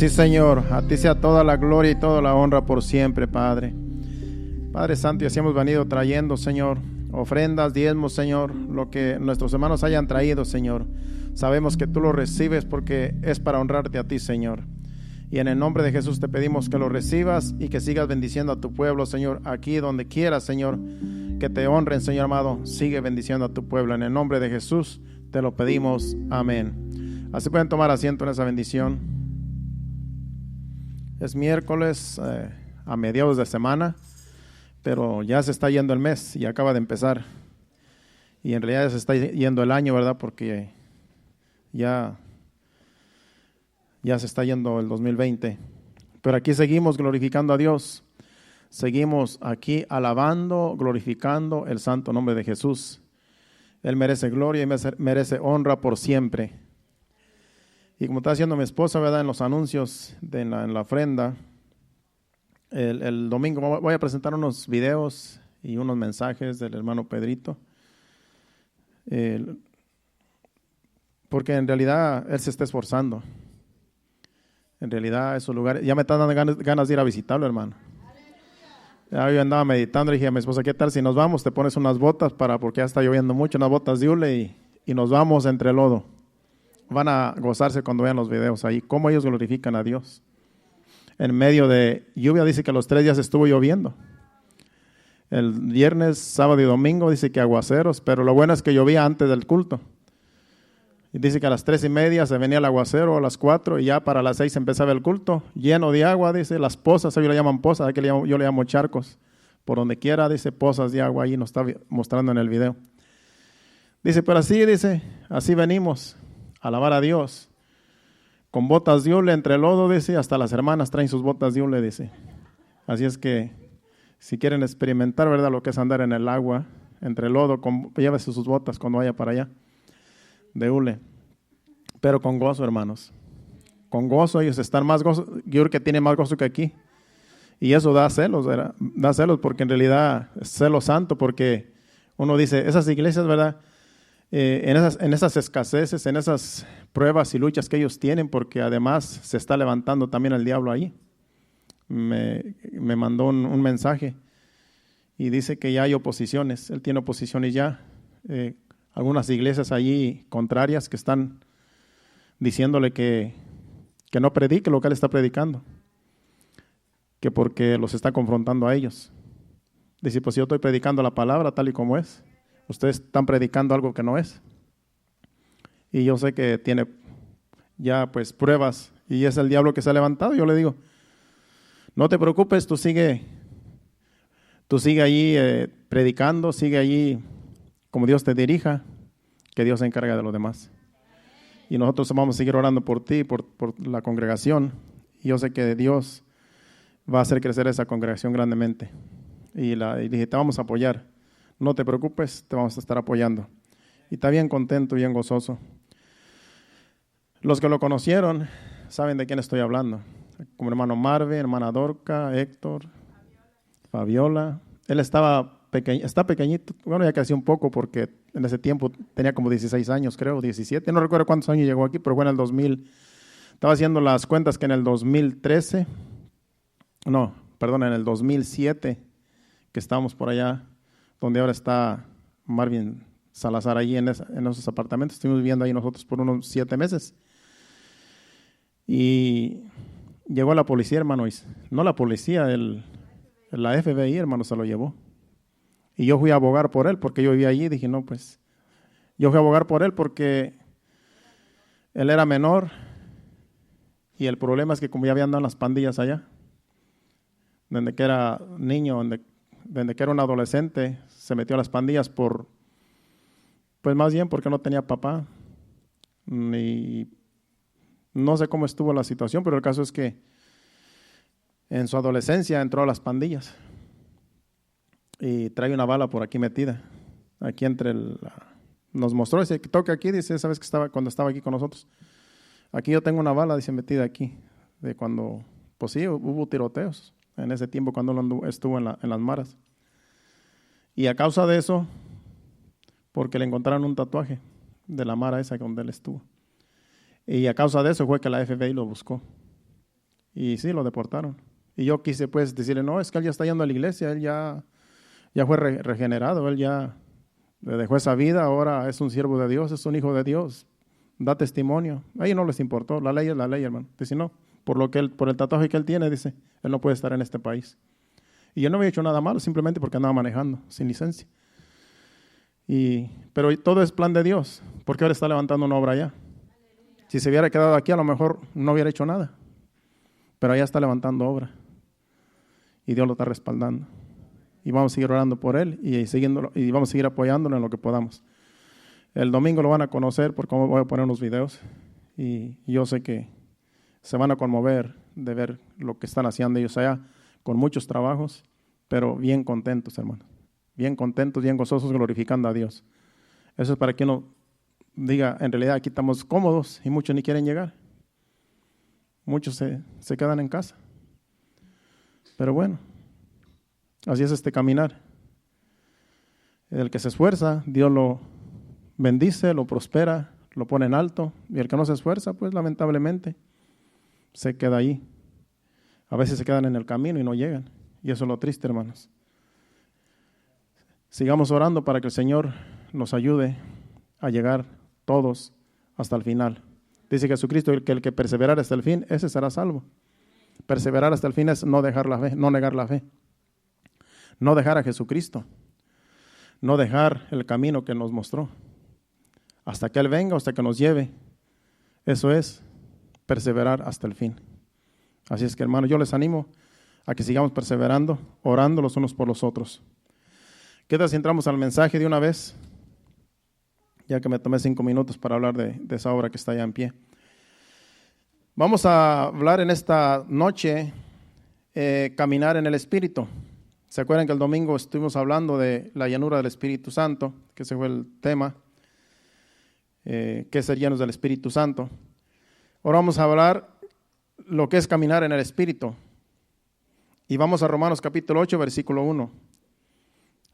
Sí, Señor, a ti sea toda la gloria y toda la honra por siempre, Padre. Padre Santo, y así hemos venido trayendo, Señor, ofrendas, diezmos, Señor, lo que nuestros hermanos hayan traído, Señor. Sabemos que tú lo recibes porque es para honrarte a ti, Señor. Y en el nombre de Jesús te pedimos que lo recibas y que sigas bendiciendo a tu pueblo, Señor, aquí donde quieras, Señor, que te honren, Señor amado. Sigue bendiciendo a tu pueblo. En el nombre de Jesús te lo pedimos. Amén. Así pueden tomar asiento en esa bendición. Es miércoles a mediados de semana, pero ya se está yendo el mes y acaba de empezar. Y en realidad ya se está yendo el año, ¿verdad? Porque ya se está yendo el 2020. Pero aquí seguimos glorificando a Dios. Seguimos aquí alabando, glorificando el santo nombre de Jesús. Él merece gloria y merece honra por siempre. Y como está haciendo mi esposa, ¿verdad? En los anuncios en la ofrenda, el domingo voy a presentar unos videos y unos mensajes del hermano Pedrito. Porque en realidad él se está esforzando. En realidad esos lugares, ya me están dando ganas de ir a visitarlo, hermano. Ya yo andaba meditando y dije a mi esposa, ¿qué tal si nos vamos? Te pones unas botas porque ya está lloviendo mucho, unas botas de hule y nos vamos entre el lodo. Van a gozarse cuando vean los videos ahí, cómo ellos glorifican a Dios. En medio de lluvia, dice que los 3 días estuvo lloviendo. El viernes, sábado y domingo dice que aguaceros, pero lo bueno es que llovía antes del culto. Y dice que a las 3:30 se venía el aguacero, a las 4 y ya para las 6 empezaba el culto, lleno de agua, dice, las pozas, ellos le llaman pozas, yo le llamo charcos. Por donde quiera, dice, pozas de agua, ahí nos está mostrando en el video. Dice, pero así venimos a alabar a Dios. Con botas de hule entre el lodo, dice, hasta las hermanas traen sus botas de hule, dice. Así es que, si quieren experimentar, ¿verdad?, lo que es andar en el agua, entre el lodo, llévese sus botas cuando vaya para allá, de hule. Pero con gozo, hermanos. Con gozo, ellos están más gozo. Yo creo que tienen más gozo que aquí. Y eso da celos, ¿verdad? Da celos porque en realidad es celo santo, porque uno dice, esas iglesias, ¿verdad?, en esas escaseces, en esas pruebas y luchas que ellos tienen, porque además se está levantando también el diablo ahí. Me mandó un mensaje y dice que ya hay oposiciones. Él tiene oposiciones ya. Algunas iglesias allí contrarias que están diciéndole que no predique lo que él está predicando, que porque los está confrontando a ellos. Dice, pues yo estoy predicando la palabra tal y como es. Ustedes están predicando algo que no es. Y yo sé que tiene ya pues pruebas y es el diablo que se ha levantado. Yo le digo, no te preocupes, tú sigue allí predicando, sigue allí como Dios te dirija, que Dios se encarga de lo demás. Y nosotros vamos a seguir orando por ti, por la congregación. Y yo sé que Dios va a hacer crecer esa congregación grandemente. Y dije, te vamos a apoyar. No te preocupes, te vamos a estar apoyando. Y está bien contento, bien gozoso. Los que lo conocieron saben de quién estoy hablando. Como hermano Marvin, hermana Dorca, Héctor, Fabiola. Él está pequeñito, bueno, ya creció un poco porque en ese tiempo tenía como 16 años, creo, 17. No recuerdo cuántos años llegó aquí, pero fue en el 2000. Estaba haciendo las cuentas que en el 2007, que estábamos por allá, donde ahora está Marvin Salazar, ahí en esos apartamentos. Estuvimos viviendo ahí nosotros por unos 7 meses. Y llegó la policía, hermano. No la policía, la FBI, hermano, se lo llevó. Y yo fui a abogar por él, porque yo vivía allí. Dije, no, pues, yo fui a abogar por él porque él era menor. Y el problema es que como ya había andado en las pandillas allá, desde que era niño, desde que era un adolescente, se metió a las pandillas pues más bien porque no tenía papá. Y no sé cómo estuvo la situación, pero el caso es que en su adolescencia entró a las pandillas y trae una bala por aquí metida. Aquí nos mostró, dice, que toca aquí, dice, ¿sabes que cuando estaba aquí con nosotros? Aquí yo tengo una bala, dice, metida aquí, de cuando, pues sí, hubo tiroteos en ese tiempo cuando él estuvo en las maras. Y a causa de eso, porque le encontraron un tatuaje de la mara esa donde él estuvo. Y a causa de eso fue que la FBI lo buscó. Y sí, lo deportaron. Y yo quise pues decirle, no, es que él ya está yendo a la iglesia, él ya fue regenerado, él ya dejó esa vida, ahora es un siervo de Dios, es un hijo de Dios, da testimonio. A ellos no les importó, la ley es la ley, hermano. Dice, no, por el tatuaje que él tiene, dice, él no puede estar en este país. Y yo no había hecho nada malo, simplemente porque andaba manejando sin licencia. Pero todo es plan de Dios, porque ahora está levantando una obra allá. Si se hubiera quedado aquí, a lo mejor no hubiera hecho nada, pero allá está levantando obra y Dios lo está respaldando. Y vamos a seguir orando por él y vamos a seguir apoyándolo en lo que podamos. El domingo lo van a conocer porque voy a poner unos videos y yo sé que se van a conmover de ver lo que están haciendo ellos allá, con muchos trabajos, pero bien contentos, hermanos. Bien contentos, bien gozosos, glorificando a Dios. Eso es para que uno diga, en realidad aquí estamos cómodos y muchos ni quieren llegar. Muchos se quedan en casa. Pero bueno, así es este caminar. El que se esfuerza, Dios lo bendice, lo prospera, lo pone en alto. Y el que no se esfuerza, pues lamentablemente, se queda ahí. A veces se quedan en el camino y no llegan. Y eso es lo triste, hermanos. Sigamos orando para que el Señor nos ayude a llegar todos hasta el final. Dice Jesucristo que el que perseverar hasta el fin, ese será salvo. Perseverar hasta el fin es no dejar la fe, no negar la fe. No dejar a Jesucristo. No dejar el camino que nos mostró. Hasta que Él venga, hasta que nos lleve. Eso es perseverar hasta el fin. Así es que, hermanos, yo les animo a que sigamos perseverando, orando los unos por los otros. ¿Qué tal si entramos al mensaje de una vez? Ya que me tomé 5 minutos para hablar de esa obra que está allá en pie. Vamos a hablar en esta noche, caminar en el Espíritu. ¿Se acuerdan que el domingo estuvimos hablando de la llanura del Espíritu Santo? Que ese fue el tema, que es ser llenos del Espíritu Santo. Ahora vamos a hablar lo que es caminar en el Espíritu. Y vamos a Romanos capítulo 8, versículo 1.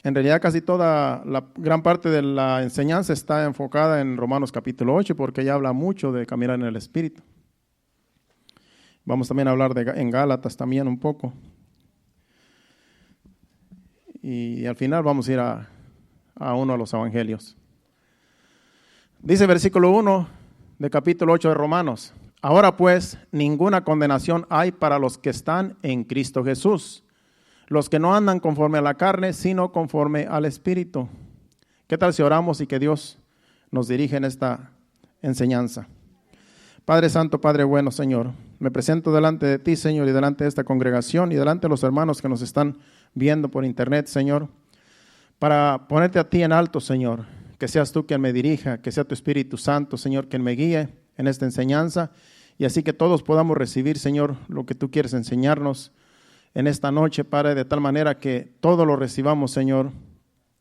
En realidad casi toda la gran parte de la enseñanza está enfocada en Romanos capítulo 8 porque ya habla mucho de caminar en el Espíritu. Vamos también a hablar en Gálatas también un poco. Y al final vamos a ir a uno de los evangelios. Dice versículo 1 de capítulo 8 de Romanos. Ahora pues, ninguna condenación hay para los que están en Cristo Jesús. Los que no andan conforme a la carne, sino conforme al Espíritu. ¿Qué tal si oramos y que Dios nos dirija en esta enseñanza? Padre Santo, Padre bueno, Señor, me presento delante de ti, Señor, y delante de esta congregación y delante de los hermanos que nos están viendo por internet, Señor, para ponerte a ti en alto, Señor, que seas tú quien me dirija, que sea tu Espíritu Santo, Señor, quien me guíe en esta enseñanza y así que todos podamos recibir, Señor, lo que tú quieres enseñarnos en esta noche, Padre, de tal manera que todo lo recibamos, Señor,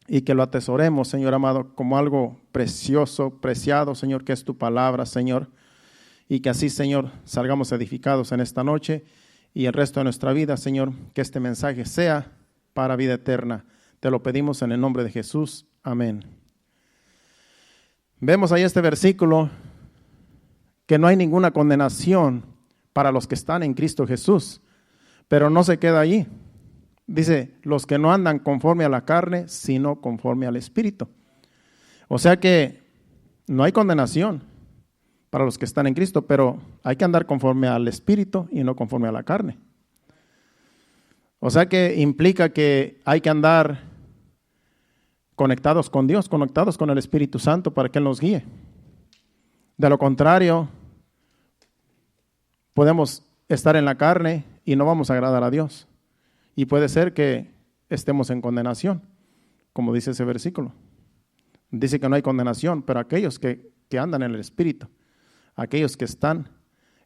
y que lo atesoremos, Señor amado, como algo precioso, preciado, Señor, que es tu palabra, Señor, y que así, Señor, salgamos edificados en esta noche y el resto de nuestra vida, Señor, que este mensaje sea para vida eterna. Te lo pedimos en el nombre de Jesús. Amén. Vemos ahí este versículo que no hay ninguna condenación para los que están en Cristo Jesús. Pero no se queda allí. Dice, los que no andan conforme a la carne, sino conforme al Espíritu. O sea que no hay condenación para los que están en Cristo, pero hay que andar conforme al Espíritu y no conforme a la carne. O sea que implica que hay que andar conectados con Dios, conectados con el Espíritu Santo para que Él nos guíe. De lo contrario, podemos estar en la carne y no vamos a agradar a Dios. Y puede ser que estemos en condenación, como dice ese versículo. Dice que no hay condenación, pero aquellos que andan en el Espíritu, aquellos que están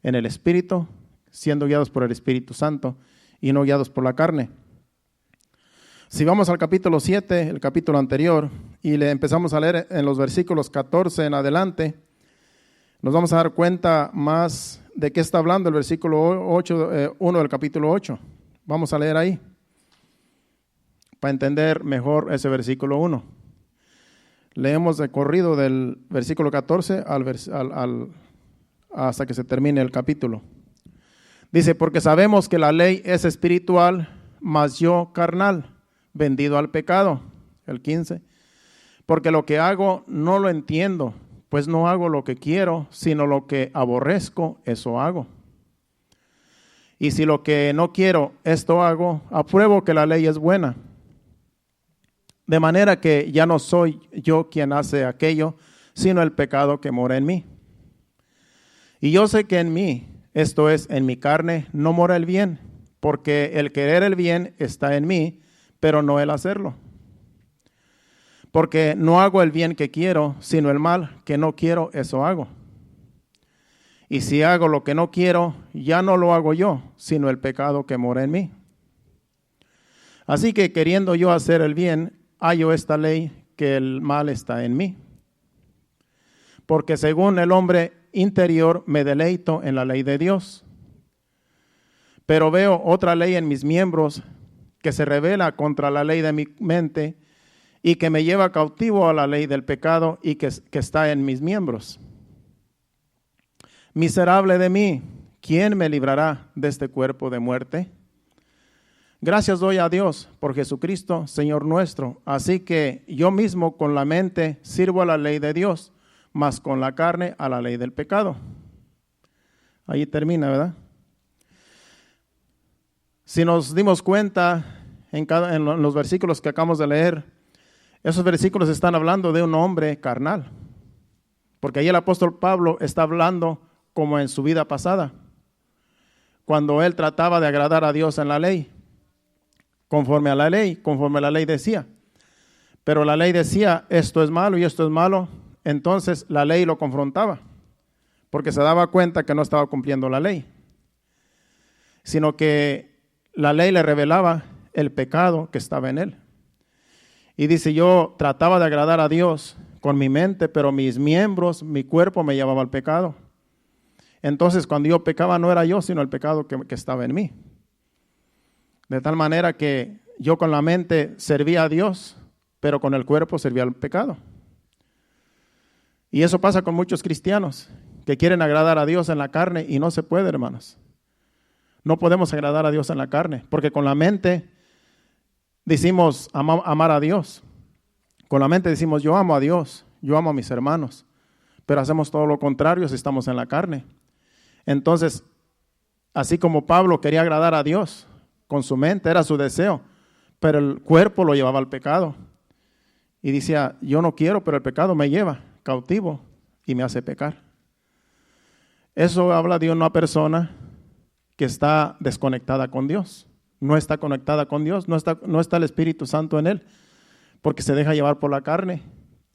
en el Espíritu, siendo guiados por el Espíritu Santo y no guiados por la carne. Si vamos al capítulo 7, el capítulo anterior, y le empezamos a leer en los versículos 14 en adelante, nos vamos a dar cuenta más de qué está hablando el versículo 1 del capítulo 8. Vamos a leer ahí para entender mejor ese versículo 1. Leemos de corrido del versículo 14 hasta que se termine el capítulo. Dice, porque sabemos que la ley es espiritual, mas yo carnal, vendido al pecado. El 15. Porque lo que hago no lo entiendo, pues no hago lo que quiero, sino lo que aborrezco, eso hago. Y si lo que no quiero, esto hago, apruebo que la ley es buena. De manera que ya no soy yo quien hace aquello, sino el pecado que mora en mí. Y yo sé que en mí, esto es, en mi carne, no mora el bien, porque el querer el bien está en mí, pero no el hacerlo. Porque no hago el bien que quiero, sino el mal que no quiero, eso hago. Y si hago lo que no quiero, ya no lo hago yo, sino el pecado que mora en mí. Así que queriendo yo hacer el bien, hallo esta ley, que el mal está en mí. Porque según el hombre interior me deleito en la ley de Dios. Pero veo otra ley en mis miembros que se revela contra la ley de mi mente y que me lleva cautivo a la ley del pecado y que está en mis miembros. Miserable de mí, ¿quién me librará de este cuerpo de muerte? Gracias doy a Dios por Jesucristo, Señor nuestro. Así que yo mismo con la mente sirvo a la ley de Dios, mas con la carne a la ley del pecado. Ahí termina, ¿verdad? Si nos dimos cuenta en los versículos que acabamos de leer, esos versículos están hablando de un hombre carnal. Porque ahí el apóstol Pablo está hablando como en su vida pasada, cuando él trataba de agradar a Dios en la ley, conforme a la ley decía. Pero la ley decía, esto es malo y esto es malo. Entonces la ley lo confrontaba, porque se daba cuenta que no estaba cumpliendo la ley, sino que la ley le revelaba el pecado que estaba en él. Y dice, yo trataba de agradar a Dios con mi mente, pero mis miembros, mi cuerpo me llevaba al pecado. Entonces cuando yo pecaba no era yo, sino el pecado que estaba en mí. De tal manera que yo con la mente servía a Dios, pero con el cuerpo servía al pecado. Y eso pasa con muchos cristianos que quieren agradar a Dios en la carne y no se puede, hermanos. No podemos agradar a Dios en la carne, porque con la mente decimos amar a Dios. Con la mente decimos yo amo a Dios, yo amo a mis hermanos, pero hacemos todo lo contrario si estamos en la carne. Entonces, así como Pablo quería agradar a Dios con su mente, era su deseo, pero el cuerpo lo llevaba al pecado. Y decía, yo no quiero, pero el pecado me lleva cautivo y me hace pecar. Eso habla de una persona que está desconectada con Dios. No está conectada con Dios, no está el Espíritu Santo en él, porque se deja llevar por la carne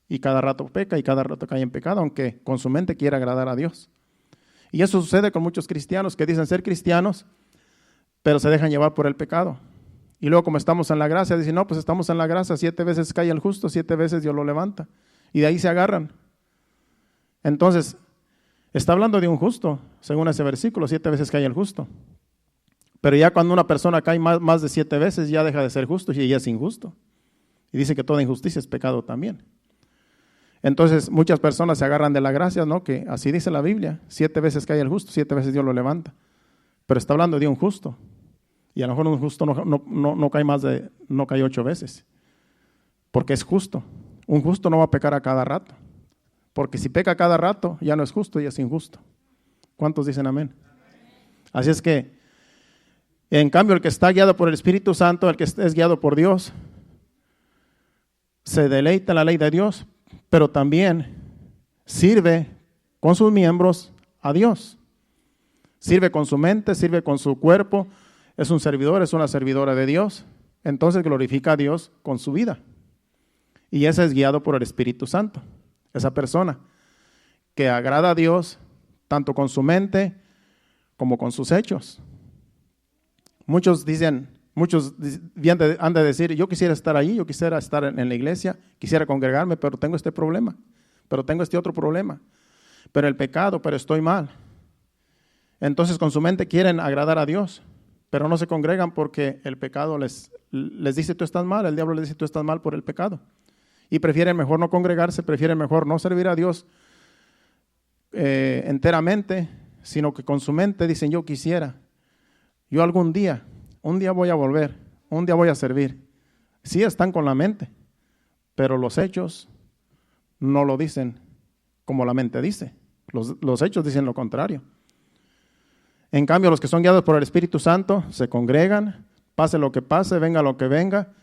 y cada rato peca y cada rato cae en pecado, aunque con su mente quiera agradar a Dios. Y eso sucede con muchos cristianos que dicen ser cristianos, pero se dejan llevar por el pecado. Y luego como estamos en la gracia, dicen, no, pues estamos en la gracia, 7 veces cae el justo, 7 veces Dios lo levanta. Y de ahí se agarran. Entonces, está hablando de un justo, según ese versículo, 7 veces cae el justo. Pero ya cuando una persona cae más de 7 veces, ya deja de ser justo y ya es injusto. Y dice que toda injusticia es pecado también. Entonces, muchas personas se agarran de la gracia, ¿no? Que así dice la Biblia, 7 veces cae el justo, 7 veces Dios lo levanta. Pero está hablando de un justo. Y a lo mejor un justo no cae 8 veces. Porque es justo. Un justo no va a pecar a cada rato. Porque si peca a cada rato, ya no es justo y es injusto. ¿Cuántos dicen amén? Así es que, en cambio, el que está guiado por el Espíritu Santo, el que es guiado por Dios, se deleita en la ley de Dios, pero también sirve con sus miembros a Dios. Sirve con su mente, sirve con su cuerpo, es un servidor, es una servidora de Dios. Entonces glorifica a Dios con su vida. Y ese es guiado por el Espíritu Santo. Esa persona que agrada a Dios tanto con su mente como con sus hechos. Muchos han de decir, yo quisiera estar allí, yo quisiera estar en la iglesia, quisiera congregarme, pero tengo este problema, pero tengo este otro problema, pero el pecado, pero estoy mal. Entonces con su mente quieren agradar a Dios, pero no se congregan porque el pecado les dice tú estás mal, el diablo les dice tú estás mal por el pecado. Y prefieren mejor no congregarse, prefieren mejor no servir a Dios enteramente, sino que con su mente dicen yo quisiera. Yo algún día, un día voy a volver, un día voy a servir. Sí están con la mente, pero los hechos no lo dicen como la mente dice. Los hechos dicen lo contrario. En cambio, los que son guiados por el Espíritu Santo se congregan, pase lo que pase, venga lo que venga,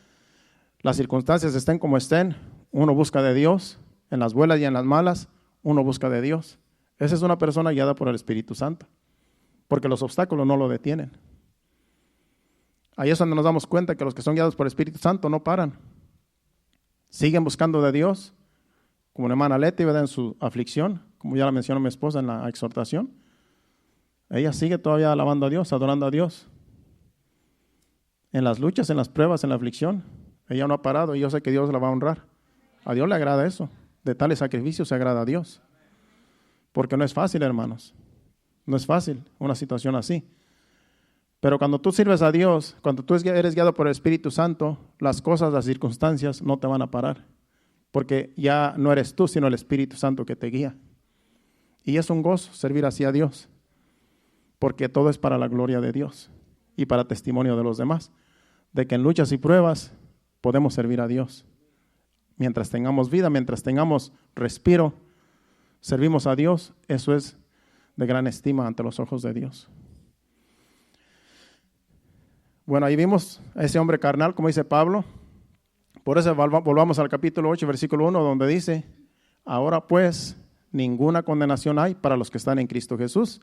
las circunstancias estén como estén, uno busca de Dios, en las buenas y en las malas, uno busca de Dios. Esa es una persona guiada por el Espíritu Santo, porque los obstáculos no lo detienen. Ahí es donde nos damos cuenta que los que son guiados por el Espíritu Santo no paran. Siguen buscando de Dios, como la hermana Leti, ¿verdad? En su aflicción, como ya la mencionó mi esposa en la exhortación. Ella sigue todavía alabando a Dios, adorando a Dios. En las luchas, en las pruebas, en la aflicción, ella no ha parado y yo sé que Dios la va a honrar. A Dios le agrada eso. De tales sacrificios se agrada a Dios. Porque no es fácil, hermanos. No es fácil una situación así. Pero cuando tú sirves a Dios, cuando tú eres guiado por el Espíritu Santo, las cosas, las circunstancias no te van a parar. Porque ya no eres tú, sino el Espíritu Santo que te guía. Y es un gozo servir así a Dios. Porque todo es para la gloria de Dios y para testimonio de los demás. De que en luchas y pruebas podemos servir a Dios. Mientras tengamos vida, mientras tengamos respiro, servimos a Dios. Eso es de gran estima ante los ojos de Dios. Bueno, ahí vimos a ese hombre carnal, como dice Pablo. Por eso volvamos al capítulo 8, versículo 1, donde dice: ahora pues, ninguna condenación hay para los que están en Cristo Jesús,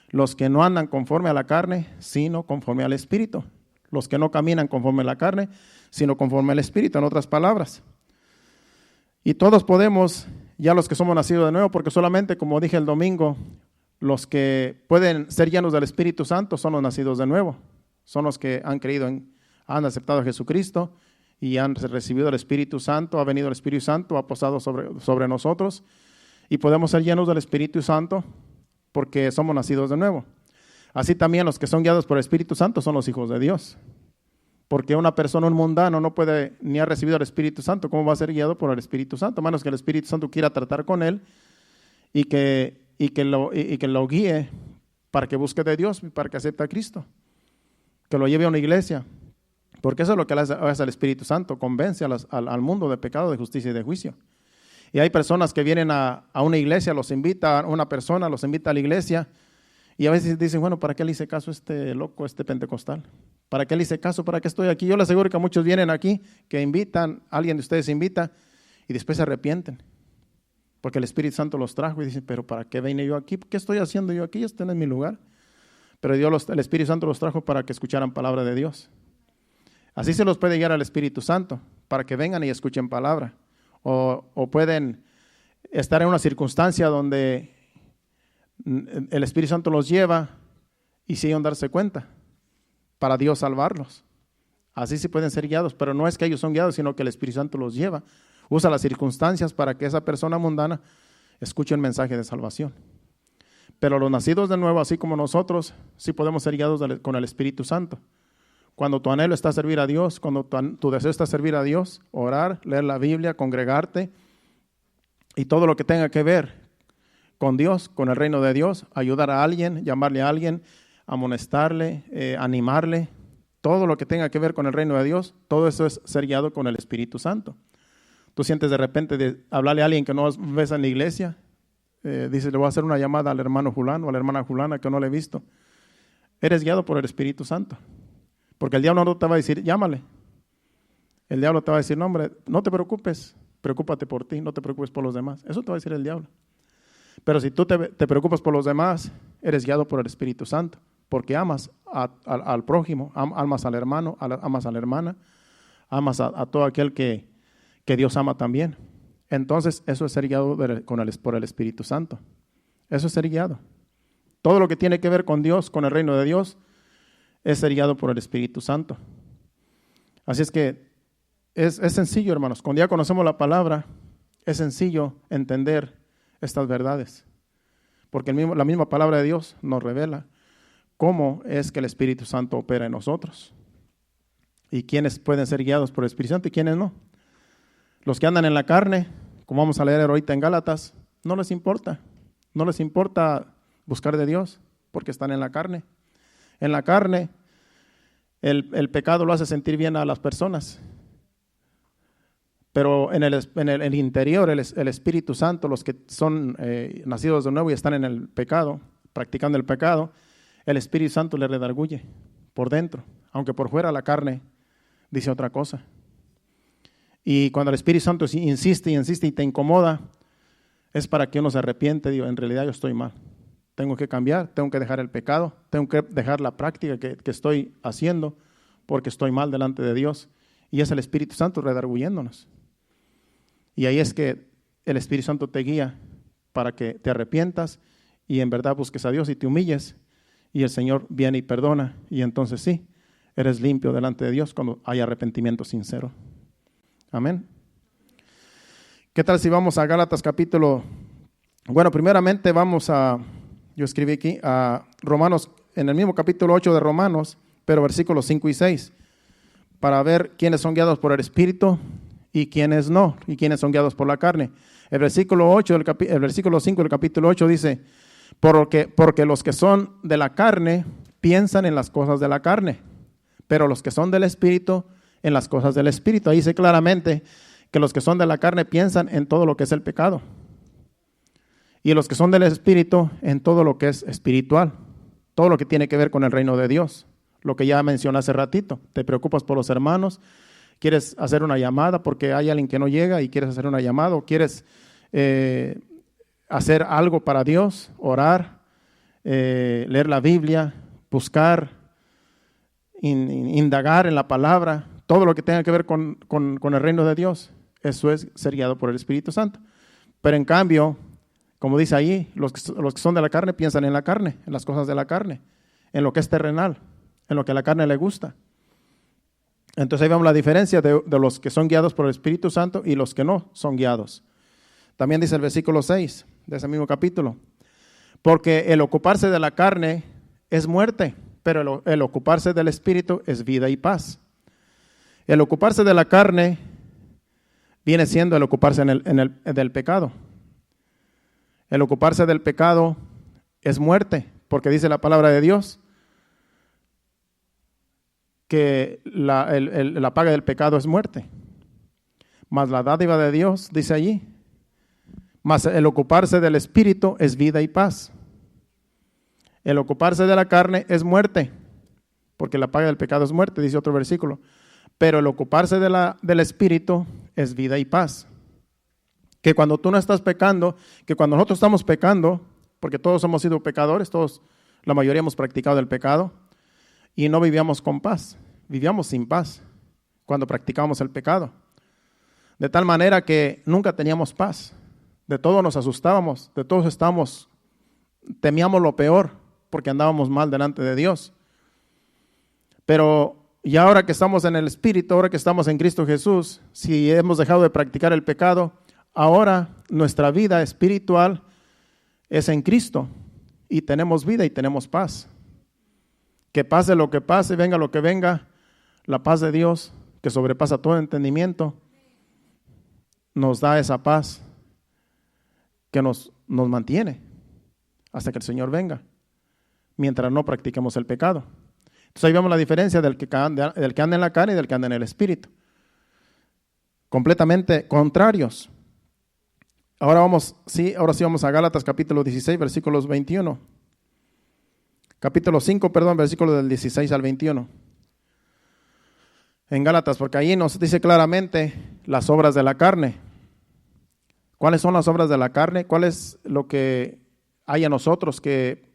los que no andan conforme a la carne, sino conforme al Espíritu. Los que no caminan conforme a la carne, sino conforme al Espíritu, en otras palabras. Y todos podemos, ya los que somos nacidos de nuevo, porque solamente, como dije el domingo, los que pueden ser llenos del Espíritu Santo son los nacidos de nuevo. Son los que han creído, han aceptado a Jesucristo y han recibido el Espíritu Santo. Ha venido el Espíritu Santo, ha posado sobre nosotros y podemos ser llenos del Espíritu Santo porque somos nacidos de nuevo. Así también los que son guiados por el Espíritu Santo son los hijos de Dios. Porque una persona, un mundano, no puede ni ha recibido el Espíritu Santo. ¿Cómo va a ser guiado por el Espíritu Santo? A menos que el Espíritu Santo quiera tratar con él y que lo guíe para que busque de Dios y para que acepte a Cristo. Que lo lleve a una iglesia. Porque eso es lo que hace el Espíritu Santo. Convence al mundo de pecado, de justicia y de juicio. Y hay personas que vienen a una iglesia, los invita una persona, los invita a la iglesia. Y a veces dicen, bueno, ¿para qué le hice caso a este loco, a este pentecostal? ¿Para qué le hice caso? ¿Para qué estoy aquí? Yo les aseguro que muchos vienen aquí, que invitan, alguien de ustedes invita y después se arrepienten. Porque el Espíritu Santo los trajo y dicen, pero ¿para qué vine yo aquí? ¿Qué estoy haciendo yo aquí? Este no es mi lugar. Pero el Espíritu Santo los trajo para que escucharan palabra de Dios. Así se los puede guiar al Espíritu Santo, para que vengan y escuchen palabra. O pueden estar en una circunstancia donde el Espíritu Santo los lleva y siguen darse cuenta para Dios salvarlos. Así sí pueden ser guiados, pero no es que ellos son guiados, sino que el Espíritu Santo los lleva. Usa las circunstancias para que esa persona mundana escuche el mensaje de salvación. Pero los nacidos de nuevo, así como nosotros, sí podemos ser guiados con el Espíritu Santo. Cuando tu anhelo está servir a Dios, cuando tu deseo está servir a Dios, orar, leer la Biblia, congregarte y todo lo que tenga que ver con Dios, con el reino de Dios, ayudar a alguien, llamarle a alguien, amonestarle, animarle, todo lo que tenga que ver con el reino de Dios, todo eso es ser guiado con el Espíritu Santo. Tú sientes de repente de hablarle a alguien que no ves en la iglesia, dices, le voy a hacer una llamada al hermano Julano o a la hermana Julana que no le he visto. Eres guiado por el Espíritu Santo. Porque el diablo no te va a decir, llámale. El diablo te va a decir, no hombre, no te preocupes, preocúpate por ti, no te preocupes por los demás. Eso te va a decir el diablo. Pero si tú te preocupas por los demás, eres guiado por el Espíritu Santo. Porque amas al prójimo, amas al hermano, amas a la hermana, amas a todo aquel que Dios ama también. Entonces eso es ser guiado por el Espíritu Santo. Eso es ser guiado. Todo lo que tiene que ver con Dios, con el reino de Dios, es ser guiado por el Espíritu Santo. Así es que es sencillo, hermanos. Cuando ya conocemos la palabra, es sencillo entender estas verdades. Porque la misma palabra de Dios nos revela cómo es que el Espíritu Santo opera en nosotros. Y quiénes pueden ser guiados por el Espíritu Santo y quiénes no. Los que andan en la carne, como vamos a leer ahorita en Gálatas, no les importa. No les importa buscar de Dios porque están en la carne. En la carne el pecado lo hace sentir bien a las personas. Pero en el interior, el Espíritu Santo, los que son nacidos de nuevo y están en el pecado, practicando el pecado, el Espíritu Santo le redarguye por dentro, aunque por fuera la carne dice otra cosa. Y cuando el Espíritu Santo insiste y insiste y te incomoda, es para que uno se arrepiente. Digo, en realidad yo estoy mal, tengo que cambiar, tengo que dejar el pecado, tengo que dejar la práctica que estoy haciendo, porque estoy mal delante de Dios. Y es el Espíritu Santo redarguyéndonos. Y ahí es que el Espíritu Santo te guía para que te arrepientas y en verdad busques a Dios y te humilles. Y el Señor viene y perdona. Y entonces sí, eres limpio delante de Dios cuando hay arrepentimiento sincero. Amén. ¿Qué tal si vamos a Gálatas capítulo? Bueno, primeramente vamos yo escribí aquí, a Romanos, en el mismo capítulo 8 de Romanos, pero versículos 5 y 6, para ver quiénes son guiados por el Espíritu y quiénes no, y quiénes son guiados por la carne. El versículo 5 del capítulo 8 dice, porque los que son de la carne piensan en las cosas de la carne, pero los que son del Espíritu en las cosas del Espíritu. Ahí dice claramente que los que son de la carne piensan en todo lo que es el pecado, y los que son del Espíritu en todo lo que es espiritual, todo lo que tiene que ver con el reino de Dios, lo que ya mencioné hace ratito. Te preocupas por los hermanos, quieres hacer una llamada porque hay alguien que no llega y quieres hacer una llamada, o quieres hacer algo para Dios, orar, leer la Biblia, buscar, indagar en la palabra, todo lo que tenga que ver con el reino de Dios. Eso es ser guiado por el Espíritu Santo. Pero en cambio, como dice ahí, los que son de la carne piensan en la carne, en las cosas de la carne, en lo que es terrenal, en lo que a la carne le gusta. Entonces ahí vemos la diferencia de los que son guiados por el Espíritu Santo y los que no son guiados. También dice el versículo 6 de ese mismo capítulo, porque el ocuparse de la carne es muerte, pero el ocuparse del Espíritu es vida y paz. El ocuparse de la carne viene siendo el ocuparse del pecado. El ocuparse del pecado es muerte, porque dice la palabra de Dios que la paga del pecado es muerte. Mas la dádiva de Dios, dice allí, mas el ocuparse del Espíritu es vida y paz. El ocuparse de la carne es muerte, porque la paga del pecado es muerte, dice otro versículo. Pero el ocuparse del Espíritu es vida y paz. Que cuando tú no estás pecando, que cuando nosotros estamos pecando, porque todos hemos sido pecadores, la mayoría hemos practicado el pecado, y no vivíamos con paz, vivíamos sin paz cuando practicábamos el pecado. De tal manera que nunca teníamos paz, de todo nos asustábamos, de todos temíamos lo peor, porque andábamos mal delante de Dios. Pero y ahora que estamos en el Espíritu, ahora que estamos en Cristo Jesús, si hemos dejado de practicar el pecado, ahora nuestra vida espiritual es en Cristo y tenemos vida y tenemos paz. Que pase lo que pase, venga lo que venga, la paz de Dios, que sobrepasa todo entendimiento, nos da esa paz que nos mantiene hasta que el Señor venga, mientras no practiquemos el pecado. Entonces ahí vemos la diferencia del que anda en la carne y del que anda en el Espíritu. Completamente contrarios. Ahora sí vamos a Gálatas capítulo 16, versículos 21. Capítulo 5, versículos del 16 al 21. En Gálatas, porque ahí nos dice claramente las obras de la carne. ¿Cuáles son las obras de la carne? ¿Cuál es lo que hay en nosotros que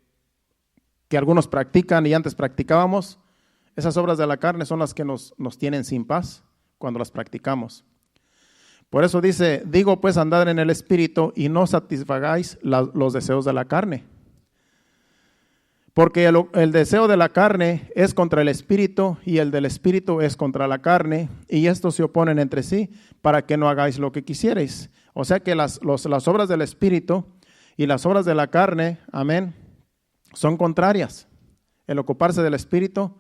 algunos practican y antes practicábamos? Esas obras de la carne son las que nos tienen sin paz cuando las practicamos. Por eso dice, digo pues andad en el Espíritu y no satisfagáis los deseos de la carne. Porque el deseo de la carne es contra el Espíritu y el del Espíritu es contra la carne, y estos se oponen entre sí para que no hagáis lo que quisierais. O sea que las obras del Espíritu y las obras de la carne, amén, son contrarias. El ocuparse del Espíritu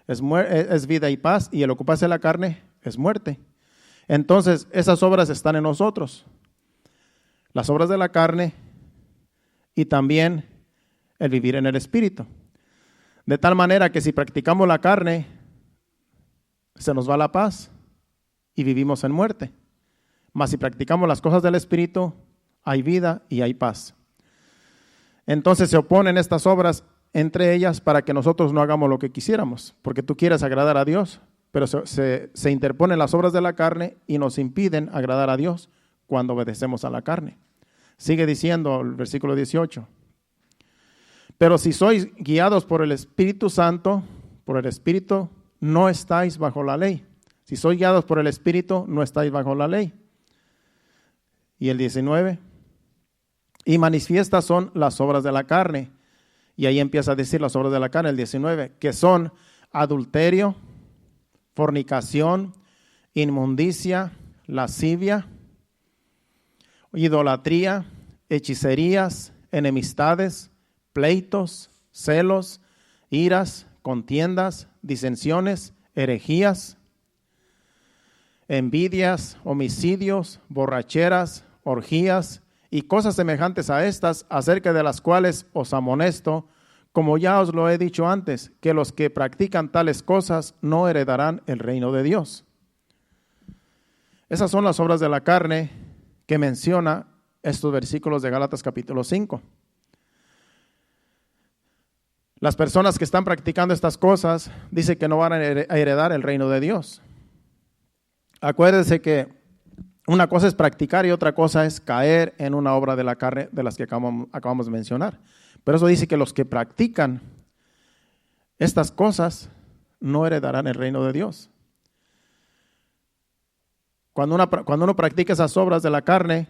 es vida y paz, y el ocuparse de la carne es muerte. Entonces esas obras están en nosotros, las obras de la carne y también el vivir en el Espíritu. De tal manera que si practicamos la carne, se nos va la paz y vivimos en muerte. Mas si practicamos las cosas del Espíritu, hay vida y hay paz. Entonces se oponen estas obras entre ellas para que nosotros no hagamos lo que quisiéramos, porque tú quieres agradar a Dios, pero se interponen las obras de la carne y nos impiden agradar a Dios cuando obedecemos a la carne. Sigue diciendo el versículo 18. Pero si sois guiados por el Espíritu Santo, por el Espíritu, no estáis bajo la ley. Si sois guiados por el Espíritu, no estáis bajo la ley. Y el 19. Y manifiestas son las obras de la carne. Y ahí empieza a decir las obras de la carne, el 19, que son adulterio, fornicación, inmundicia, lascivia, idolatría, hechicerías, enemistades, pleitos, celos, iras, contiendas, disensiones, herejías, envidias, homicidios, borracheras, orgías y cosas semejantes a estas, acerca de las cuales os amonesto, como ya os lo he dicho antes, que los que practican tales cosas no heredarán el reino de Dios. Esas son las obras de la carne que menciona estos versículos de Gálatas capítulo 5. Las personas que están practicando estas cosas dicen que no van a heredar el reino de Dios. Acuérdense que una cosa es practicar y otra cosa es caer en una obra de la carne de las que acabamos de mencionar. Pero eso dice que los que practican estas cosas no heredarán el reino de Dios. Cuando uno practica esas obras de la carne,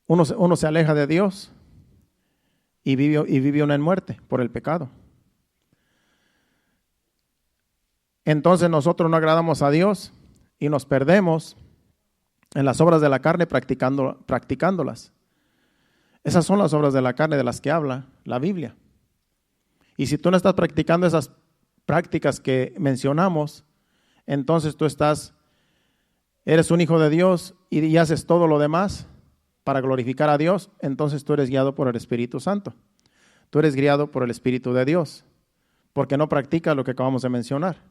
uno se aleja de Dios y vive una en muerte por el pecado. Entonces nosotros no agradamos a Dios y nos perdemos en las obras de la carne practicándolas. Esas son las obras de la carne de las que habla la Biblia. Y si tú no estás practicando esas prácticas que mencionamos, entonces tú eres un hijo de Dios y haces todo lo demás para glorificar a Dios, entonces tú eres guiado por el Espíritu Santo. Tú eres guiado por el Espíritu de Dios, porque no practicas lo que acabamos de mencionar.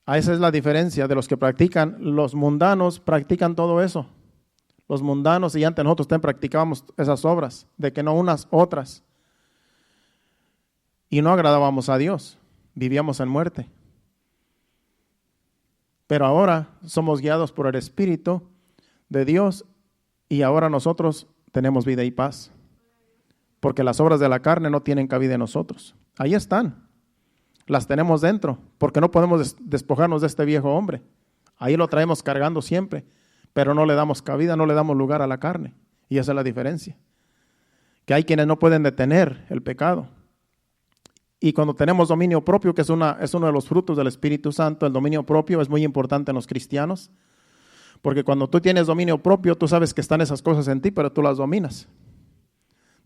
Esa es la diferencia de los que practican. Los mundanos practican todo eso. Los mundanos, y antes nosotros también practicábamos esas obras, de que no unas otras. Y no agradábamos a Dios, vivíamos en muerte. Pero ahora somos guiados por el Espíritu de Dios y ahora nosotros tenemos vida y paz. Porque las obras de la carne no tienen cabida en nosotros. Ahí están. Las tenemos dentro, porque no podemos despojarnos de este viejo hombre. Ahí lo traemos cargando siempre, pero no le damos cabida, no le damos lugar a la carne. Y esa es la diferencia. Que hay quienes no pueden detener el pecado. Y cuando tenemos dominio propio, que es uno de los frutos del Espíritu Santo, el dominio propio es muy importante en los cristianos, porque cuando tú tienes dominio propio, tú sabes que están esas cosas en ti, pero tú las dominas.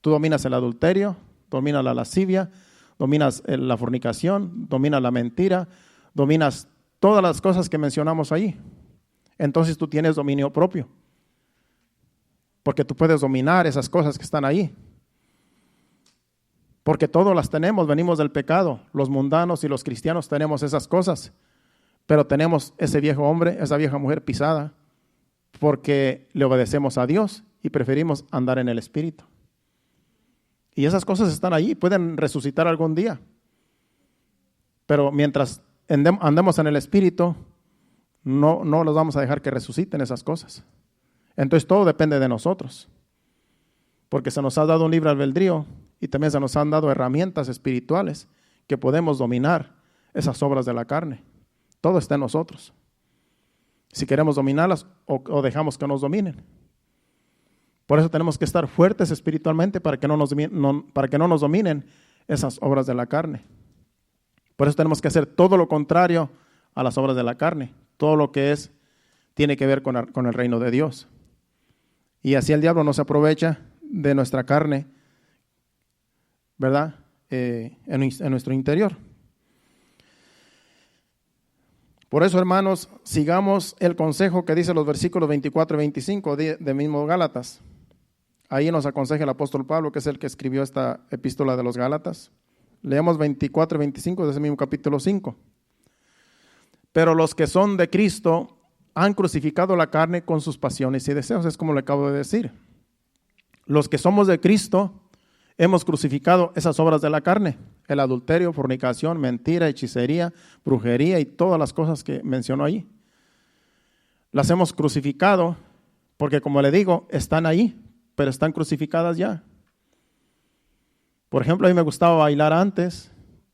Tú dominas el adulterio, dominas la lascivia, dominas la fornicación, dominas la mentira, dominas todas las cosas que mencionamos ahí. Entonces tú tienes dominio propio, porque tú puedes dominar esas cosas que están ahí. Porque todos las tenemos, venimos del pecado. Los mundanos y los cristianos tenemos esas cosas, pero tenemos ese viejo hombre, esa vieja mujer pisada, porque le obedecemos a Dios y preferimos andar en el Espíritu. Y esas cosas están allí, pueden resucitar algún día. Pero mientras andemos en el Espíritu, no los vamos a dejar que resuciten esas cosas. Entonces todo depende de nosotros, porque se nos ha dado un libre albedrío y también se nos han dado herramientas espirituales que podemos dominar esas obras de la carne. Todo está en nosotros. Si queremos dominarlas o dejamos que nos dominen. Por eso tenemos que estar fuertes espiritualmente para que no nos dominen esas obras de la carne. Por eso tenemos que hacer todo lo contrario a las obras de la carne. Todo lo que tiene que ver con el reino de Dios. Y así el diablo no se aprovecha de nuestra carne, ¿verdad? En nuestro interior. Por eso, hermanos, sigamos el consejo que dice los versículos 24 y 25 de mismo Gálatas. Ahí nos aconseja el apóstol Pablo, que es el que escribió esta epístola de los Gálatas. Leemos 24 y 25 de ese mismo capítulo 5. Pero los que son de Cristo han crucificado la carne con sus pasiones y deseos. Es como le acabo de decir. Los que somos de Cristo hemos crucificado esas obras de la carne. El adulterio, fornicación, mentira, hechicería, brujería y todas las cosas que mencionó ahí. Las hemos crucificado porque, como le digo, están ahí, pero están crucificadas ya. Por ejemplo, a mí me gustaba bailar antes.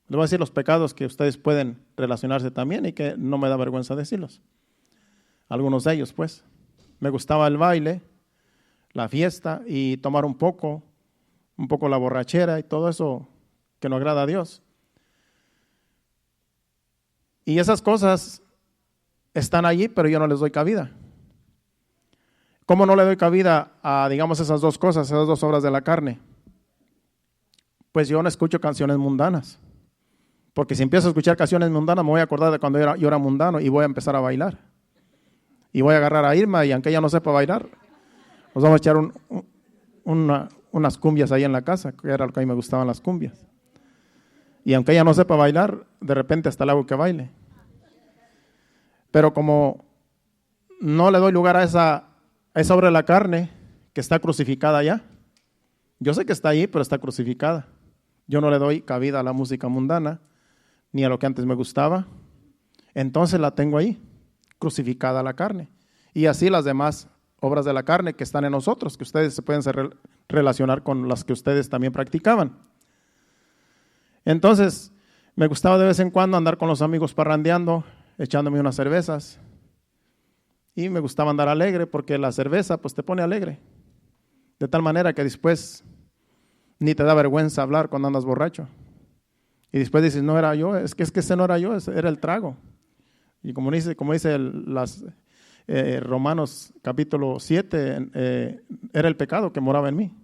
Les voy a decir los pecados que ustedes pueden relacionarse también y que no me da vergüenza decirlos. Algunos de ellos, pues. Me gustaba el baile, la fiesta y tomar un poco la borrachera y todo eso que no agrada a Dios. Y esas cosas están allí, pero yo no les doy cabida. ¿Cómo no le doy cabida a, digamos, esas dos cosas, esas dos obras de la carne? Pues yo no escucho canciones mundanas. Porque si empiezo a escuchar canciones mundanas, me voy a acordar de cuando yo era mundano y voy a empezar a bailar. Y voy a agarrar a Irma y aunque ella no sepa bailar, nos vamos a echar unas cumbias ahí en la casa, que era lo que a mí me gustaban las cumbias. Y aunque ella no sepa bailar, de repente hasta le hago que baile. Pero como no le doy lugar a esa obra de la carne que está crucificada ya, yo sé que está ahí, pero está crucificada. Yo no le doy cabida a la música mundana, ni a lo que antes me gustaba. Entonces la tengo ahí, crucificada la carne. Y así las demás obras de la carne que están en nosotros, que ustedes se pueden relacionar con las que ustedes también practicaban. Entonces, me gustaba de vez en cuando andar con los amigos parrandeando, echándome unas cervezas. Y me gustaba andar alegre porque la cerveza pues te pone alegre. De tal manera que después ni te da vergüenza hablar cuando andas borracho. Y después dices, no era yo, es que ese no era yo, ese era el trago. Y como dice Romanos capítulo 7, era el pecado que moraba en mí.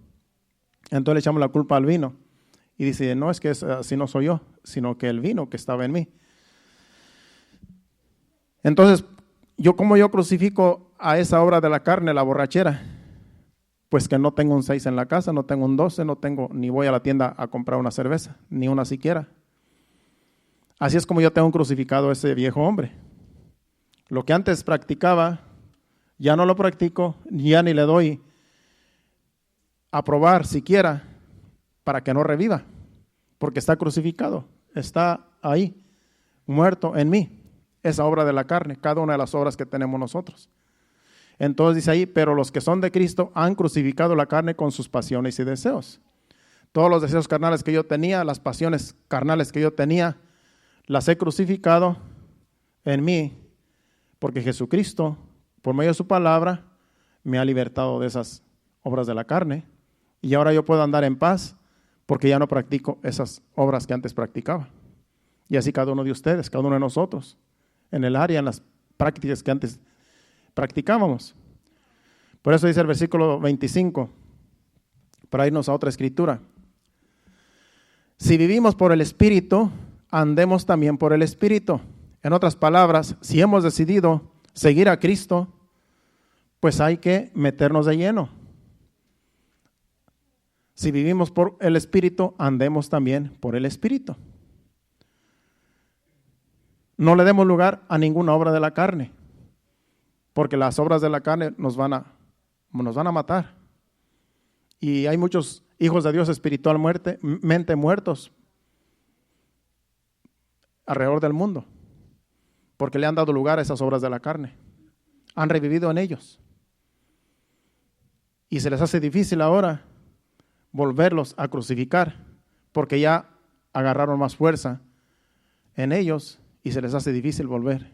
Entonces le echamos la culpa al vino. Y dice, no, es que así no soy yo, sino que el vino que estaba en mí. Entonces, ¿cómo yo crucifico a esa obra de la carne, la borrachera? Pues que no tengo un 6 en la casa, no tengo un 12, ni voy a la tienda a comprar una cerveza, ni una siquiera. Así es como yo tengo crucificado a ese viejo hombre. Lo que antes practicaba, ya no lo practico, ya ni le doy a probar siquiera para que no reviva, porque está crucificado, está ahí, muerto en mí, esa obra de la carne, cada una de las obras que tenemos nosotros. Entonces dice ahí, pero los que son de Cristo han crucificado la carne con sus pasiones y deseos. Todos los deseos carnales que yo tenía, las pasiones carnales que yo tenía, las he crucificado en mí, porque Jesucristo, por medio de su palabra, me ha libertado de esas obras de la carne. Y ahora yo puedo andar en paz, porque ya no practico esas obras que antes practicaba. Y así cada uno de ustedes, cada uno de nosotros, en el área, en las prácticas que antes practicábamos. Por eso dice el versículo 25, para irnos a otra escritura. Si vivimos por el Espíritu, andemos también por el Espíritu. En otras palabras, si hemos decidido seguir a Cristo, pues hay que meternos de lleno. Si vivimos por el Espíritu, andemos también por el Espíritu. No le demos lugar a ninguna obra de la carne, porque las obras de la carne nos van a matar. Y hay muchos hijos de Dios espiritualmente muertos alrededor del mundo, porque le han dado lugar a esas obras de la carne. Han revivido en ellos. Y se les hace difícil ahora volverlos a crucificar, porque ya agarraron más fuerza en ellos y se les hace difícil volver.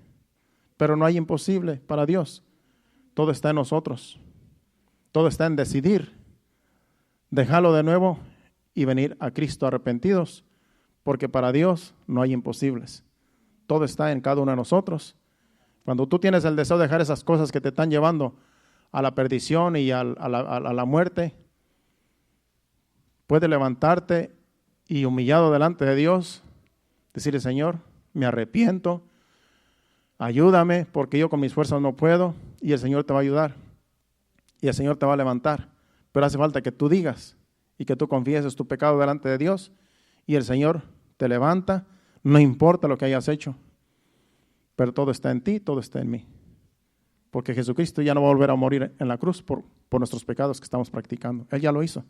Pero no hay imposible para Dios. Todo está en nosotros. Todo está en decidir dejarlo de nuevo y venir a Cristo arrepentidos, porque para Dios no hay imposibles. Todo está en cada uno de nosotros. Cuando tú tienes el deseo de dejar esas cosas que te están llevando a la perdición y a la muerte, puedes levantarte y humillado delante de Dios, decirle, Señor, me arrepiento, ayúdame porque yo con mis fuerzas no puedo, y el Señor te va a ayudar y el Señor te va a levantar. Pero hace falta que tú digas y que tú confieses tu pecado delante de Dios y el Señor te levanta, no importa lo que hayas hecho, pero todo está en ti, todo está en mí. Porque Jesucristo ya no va a volver a morir en la cruz por nuestros pecados que estamos practicando. Él ya lo hizo.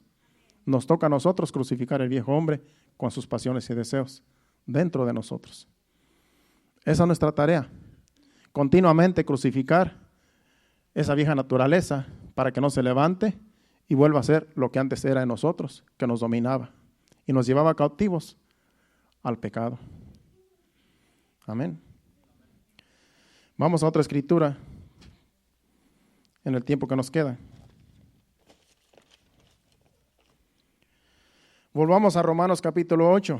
Nos toca a nosotros crucificar el viejo hombre con sus pasiones y deseos dentro de nosotros. Esa es nuestra tarea. Continuamente crucificar esa vieja naturaleza para que no se levante y vuelva a ser lo que antes era en nosotros, que nos dominaba y nos llevaba cautivos al pecado. Amén. Vamos a otra escritura en el tiempo que nos queda. Volvamos a Romanos capítulo 8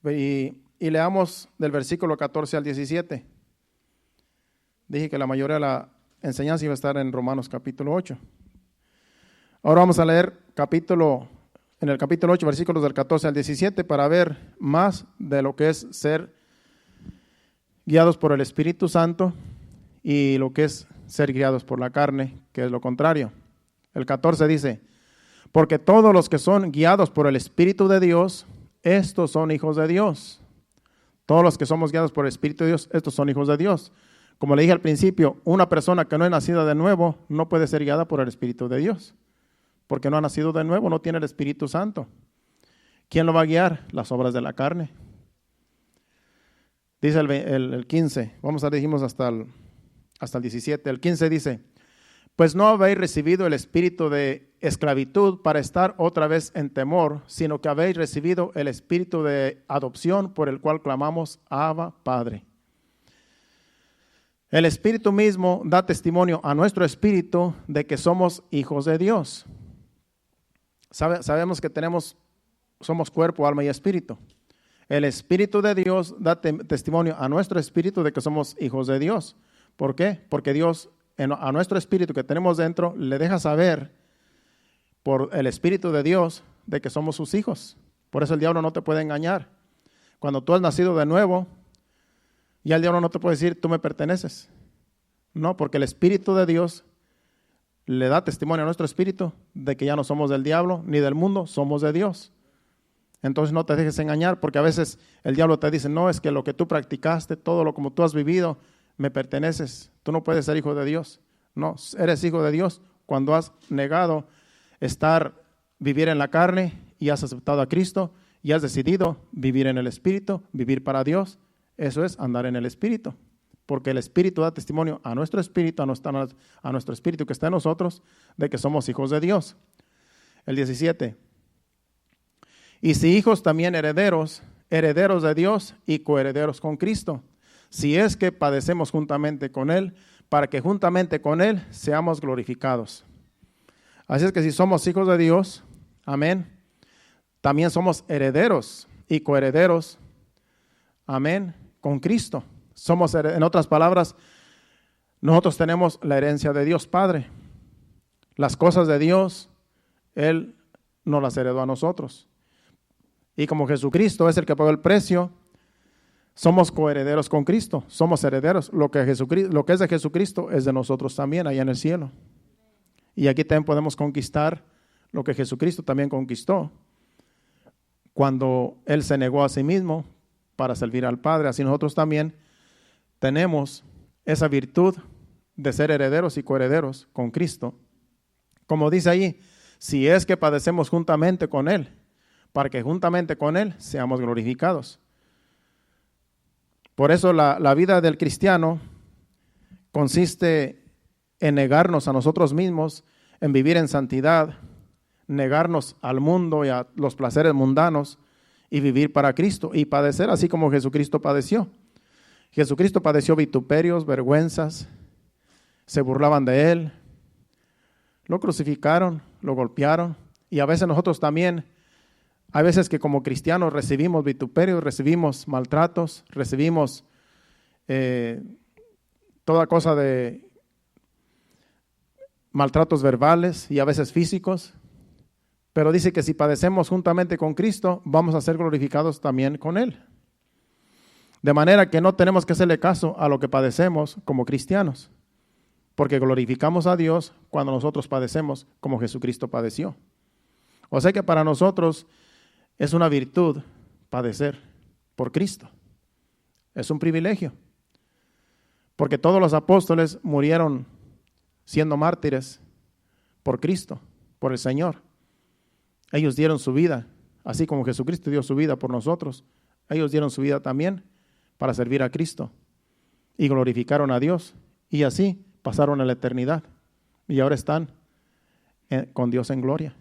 y leamos del versículo 14 al 17. Dije que la mayoría de la enseñanza iba a estar en Romanos capítulo 8. Ahora vamos a leer en el capítulo 8, versículos del 14 al 17 para ver más de lo que es ser guiados por el Espíritu Santo y lo que es ser guiados por la carne, que es lo contrario. El 14 dice: porque todos los que son guiados por el Espíritu de Dios, estos son hijos de Dios. Todos los que somos guiados por el Espíritu de Dios, estos son hijos de Dios. Como le dije al principio, una persona que no es nacida de nuevo no puede ser guiada por el Espíritu de Dios, porque no ha nacido de nuevo, no tiene el Espíritu Santo. ¿Quién lo va a guiar? Las obras de la carne. Dice el 15, dijimos hasta el 17. El 15 dice: pues no habéis recibido el espíritu de esclavitud para estar otra vez en temor, sino que habéis recibido el espíritu de adopción por el cual clamamos: Abba, Padre. El Espíritu mismo da testimonio a nuestro espíritu de que somos hijos de Dios. Sabemos que somos cuerpo, alma y espíritu. El Espíritu de Dios da testimonio a nuestro espíritu de que somos hijos de Dios. ¿Por qué? Porque Dios a nuestro espíritu que tenemos dentro le deja saber por el Espíritu de Dios de que somos sus hijos. Por eso el diablo no te puede engañar. Cuando tú has nacido de nuevo, ya el diablo no te puede decir: tú me perteneces. No, porque el Espíritu de Dios le da testimonio a nuestro espíritu de que ya no somos del diablo ni del mundo, somos de Dios. Entonces no te dejes engañar, porque a veces el diablo te dice: no, es que lo que tú practicaste, todo lo como tú has vivido, me perteneces. Tú no puedes ser hijo de Dios. No, eres hijo de Dios cuando has negado vivir en la carne y has aceptado a Cristo y has decidido vivir en el Espíritu, vivir para Dios. Eso es andar en el Espíritu, porque el Espíritu da testimonio a nuestro espíritu, a nuestro espíritu que está en nosotros, de que somos hijos de Dios. El 17. Y si hijos, también herederos, herederos de Dios y coherederos con Cristo, si es que padecemos juntamente con Él, para que juntamente con Él seamos glorificados. Así es que si somos hijos de Dios, amén, también somos herederos y coherederos, amén, con Cristo. En otras palabras, nosotros tenemos la herencia de Dios Padre. Las cosas de Dios, Él nos las heredó a nosotros. Y como Jesucristo es el que pagó el precio, somos coherederos con Cristo, somos herederos. Lo que es de Jesucristo es de nosotros también, allá en el cielo. Y aquí también podemos conquistar lo que Jesucristo también conquistó cuando Él se negó a sí mismo para servir al Padre. Así nosotros también tenemos esa virtud de ser herederos y coherederos con Cristo. Como dice ahí, si es que padecemos juntamente con Él, para que juntamente con Él seamos glorificados. Por eso la vida del cristiano consiste en negarnos a nosotros mismos, en vivir en santidad, negarnos al mundo y a los placeres mundanos y vivir para Cristo y padecer así como Jesucristo padeció. Jesucristo padeció vituperios, vergüenzas, se burlaban de Él, lo crucificaron, lo golpearon y a veces nosotros también. Hay veces que como cristianos recibimos vituperios, recibimos maltratos, recibimos toda cosa de maltratos verbales y a veces físicos. Pero dice que si padecemos juntamente con Cristo, vamos a ser glorificados también con Él. De manera que no tenemos que hacerle caso a lo que padecemos como cristianos, porque glorificamos a Dios cuando nosotros padecemos como Jesucristo padeció. O sea que para nosotros es una virtud padecer. por Cristo. Es un privilegio. Porque todos los apóstoles murieron siendo mártires por Cristo, por el Señor. Ellos dieron su vida, así como Jesucristo dio su vida por nosotros. Ellos dieron su vida también para servir a Cristo y glorificaron a Dios. Y así pasaron a la eternidad y ahora están con Dios en gloria.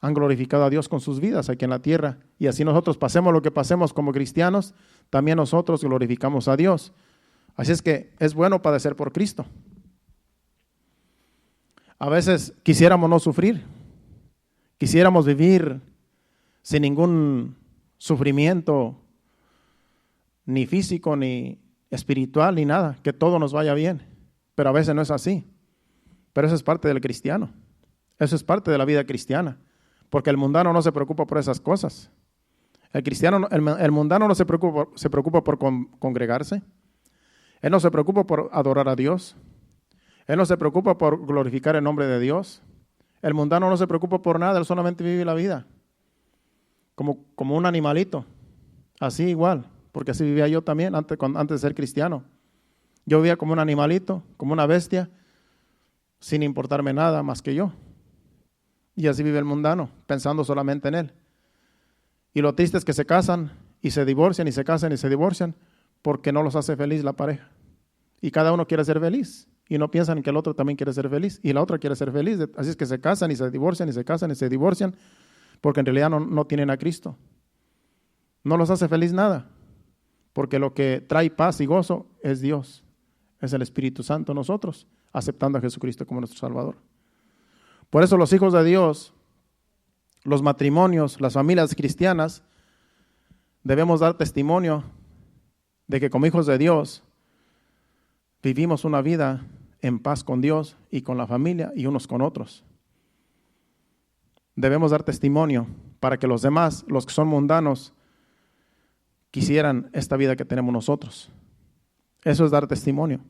Han glorificado a Dios con sus vidas aquí en la tierra. Y así nosotros pasemos lo que pasemos como cristianos, también nosotros glorificamos a Dios. Así es que es bueno padecer por Cristo. A veces quisiéramos no sufrir, quisiéramos vivir sin ningún sufrimiento, ni físico, ni espiritual, ni nada, que todo nos vaya bien. Pero a veces no es así. Pero eso es parte del cristiano. Eso es parte de la vida cristiana. Porque el mundano no se preocupa por esas cosas. El mundano no se preocupa por congregarse. Él no se preocupa por adorar a Dios. Él no se preocupa por glorificar el nombre de Dios. El mundano no se preocupa por nada, él solamente vive la vida. Como un animalito. Así igual, porque así vivía yo también antes de ser cristiano. Yo vivía como un animalito, como una bestia, sin importarme nada más que yo. Y así vive el mundano, pensando solamente en él. Y lo triste es que se casan y se divorcian y se casan y se divorcian porque no los hace feliz la pareja. Y cada uno quiere ser feliz. Y no piensan que el otro también quiere ser feliz. Y la otra quiere ser feliz. Así es que se casan y se divorcian y se casan y se divorcian porque en realidad no tienen a Cristo. No los hace feliz nada. Porque lo que trae paz y gozo es Dios. Es el Espíritu Santo en nosotros, aceptando a Jesucristo como nuestro Salvador. Por eso los hijos de Dios, los matrimonios, las familias cristianas, debemos dar testimonio de que como hijos de Dios vivimos una vida en paz con Dios y con la familia y unos con otros. Debemos dar testimonio para que los demás, los que son mundanos, quisieran esta vida que tenemos nosotros. Eso es dar testimonio.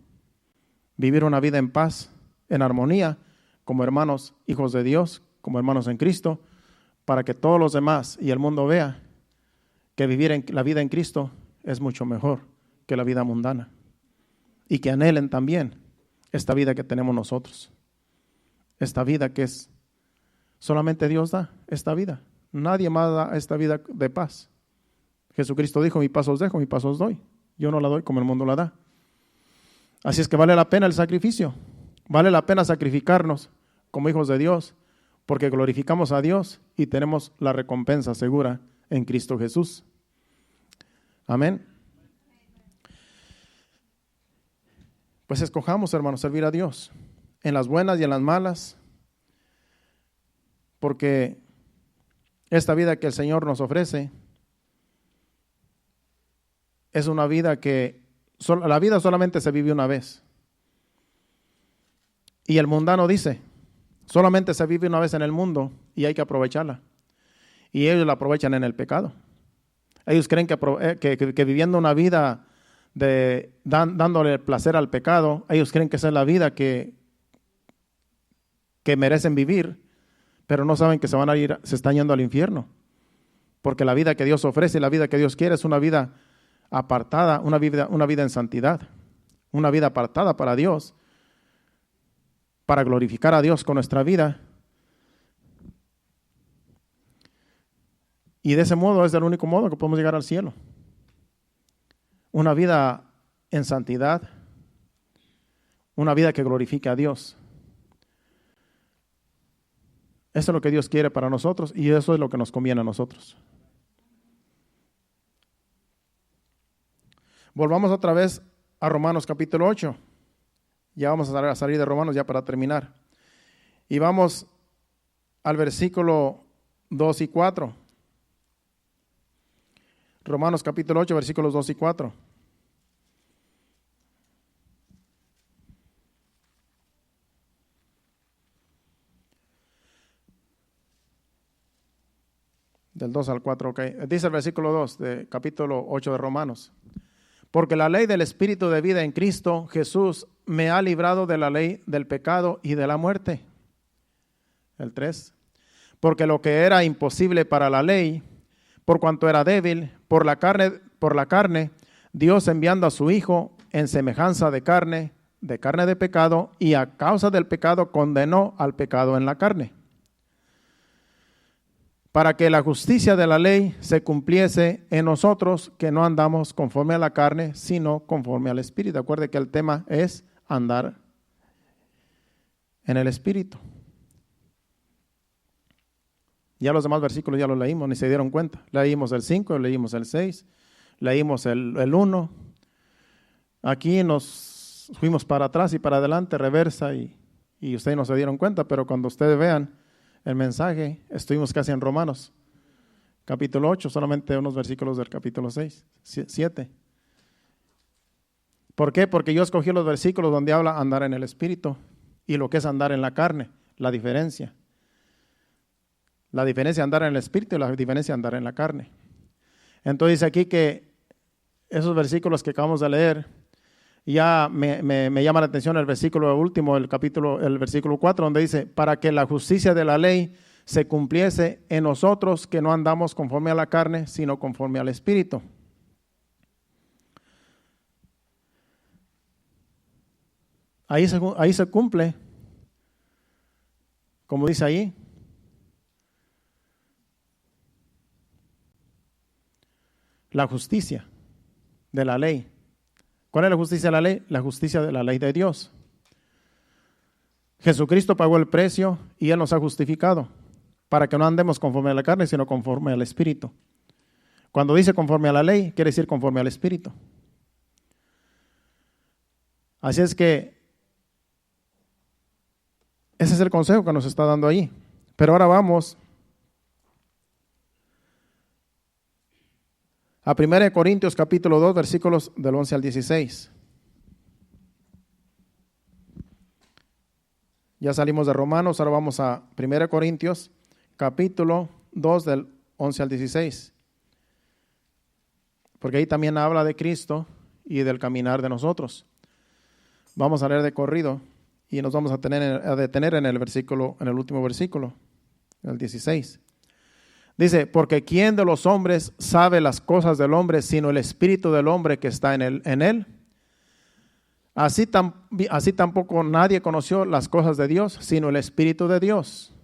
Vivir una vida en paz, en armonía, como hermanos, hijos de Dios, como hermanos en Cristo, para que todos los demás y el mundo vea que vivir la vida en Cristo es mucho mejor que la vida mundana. Y que anhelen también esta vida que tenemos nosotros. Esta vida que es solamente Dios da, esta vida. Nadie más da esta vida de paz. Jesucristo dijo, mi paz os dejo, mi paz os doy. Yo no la doy como el mundo la da. Así es que vale la pena el sacrificio. Vale la pena sacrificarnos como hijos de Dios, porque glorificamos a Dios y tenemos la recompensa segura en Cristo Jesús. Amén. Pues escojamos, hermanos, servir a Dios en las buenas y en las malas, porque esta vida que el Señor nos ofrece es una vida que la vida solamente se vive una vez. Y el mundano dice, solamente se vive una vez en el mundo y hay que aprovecharla. Y ellos la aprovechan en el pecado. Ellos creen que viviendo una vida dándole placer al pecado, ellos creen que esa es la vida que merecen vivir, pero no saben que se están yendo al infierno. Porque la vida que Dios ofrece y la vida que Dios quiere es una vida apartada, una vida en santidad, una vida apartada para Dios, para glorificar a Dios con nuestra vida. Y de ese modo es el único modo que podemos llegar al cielo. Una vida en santidad, una vida que glorifique a Dios. Eso es lo que Dios quiere para nosotros y eso es lo que nos conviene a nosotros. Volvamos otra vez a Romanos capítulo 8. Ya vamos a salir de Romanos ya para terminar. Y vamos al versículo 2 y 4. Romanos capítulo 8, versículos 2 y 4. Del 2 al 4, ok. Dice el versículo 2 de capítulo 8 de Romanos. Porque la ley del Espíritu de vida en Cristo Jesús me ha librado de la ley del pecado y de la muerte. El 3. Porque lo que era imposible para la ley, por cuanto era débil, por la carne, Dios enviando a su Hijo en semejanza de carne de pecado, y a causa del pecado condenó al pecado en la carne, para que la justicia de la ley se cumpliese en nosotros, que no andamos conforme a la carne, sino conforme al Espíritu. Acuerde que el tema es andar en el Espíritu. Ya los demás versículos ya los leímos, ni se dieron cuenta. Leímos el 5, leímos el 6, leímos el 1. Aquí nos fuimos para atrás y para adelante, reversa, y ustedes no se dieron cuenta, pero cuando ustedes vean el mensaje, estuvimos casi en Romanos, capítulo 8, solamente unos versículos del capítulo 7. ¿Por qué? Porque yo escogí los versículos donde habla andar en el Espíritu y lo que es andar en la carne, la diferencia. La diferencia de andar en el Espíritu y la diferencia de andar en la carne. Entonces dice aquí que esos versículos que acabamos de leer, ya me llama la atención el versículo último, el versículo 4, donde dice, para que la justicia de la ley se cumpliese en nosotros, que no andamos conforme a la carne, sino conforme al Espíritu. Ahí se cumple, como dice ahí, la justicia de la ley. ¿Cuál es la justicia de la ley? La justicia de la ley de Dios. Jesucristo pagó el precio y Él nos ha justificado para que no andemos conforme a la carne, sino conforme al Espíritu. Cuando dice conforme a la ley, quiere decir conforme al Espíritu. Así es que ese es el consejo que nos está dando ahí. Pero ahora vamos a 1 Corintios capítulo 2, versículos del 11 al 16. Ya salimos de Romanos, ahora vamos a 1 Corintios capítulo 2 del 11 al 16. Porque ahí también habla de Cristo y del caminar de nosotros. Vamos a leer de corrido y nos vamos a detener en el último versículo, el 16. Dice, porque ¿quién de los hombres sabe las cosas del hombre, sino el espíritu del hombre que está en él? Así tampoco nadie conoció las cosas de Dios, sino el Espíritu de Dios.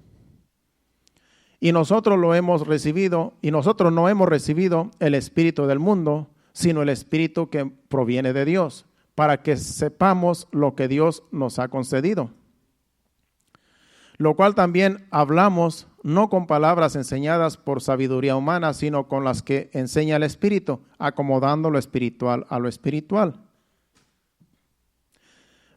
Y nosotros no hemos recibido el espíritu del mundo, sino el Espíritu que proviene de Dios, para que sepamos lo que Dios nos ha concedido. Lo cual también hablamos, no con palabras enseñadas por sabiduría humana, sino con las que enseña el Espíritu, acomodando lo espiritual a lo espiritual.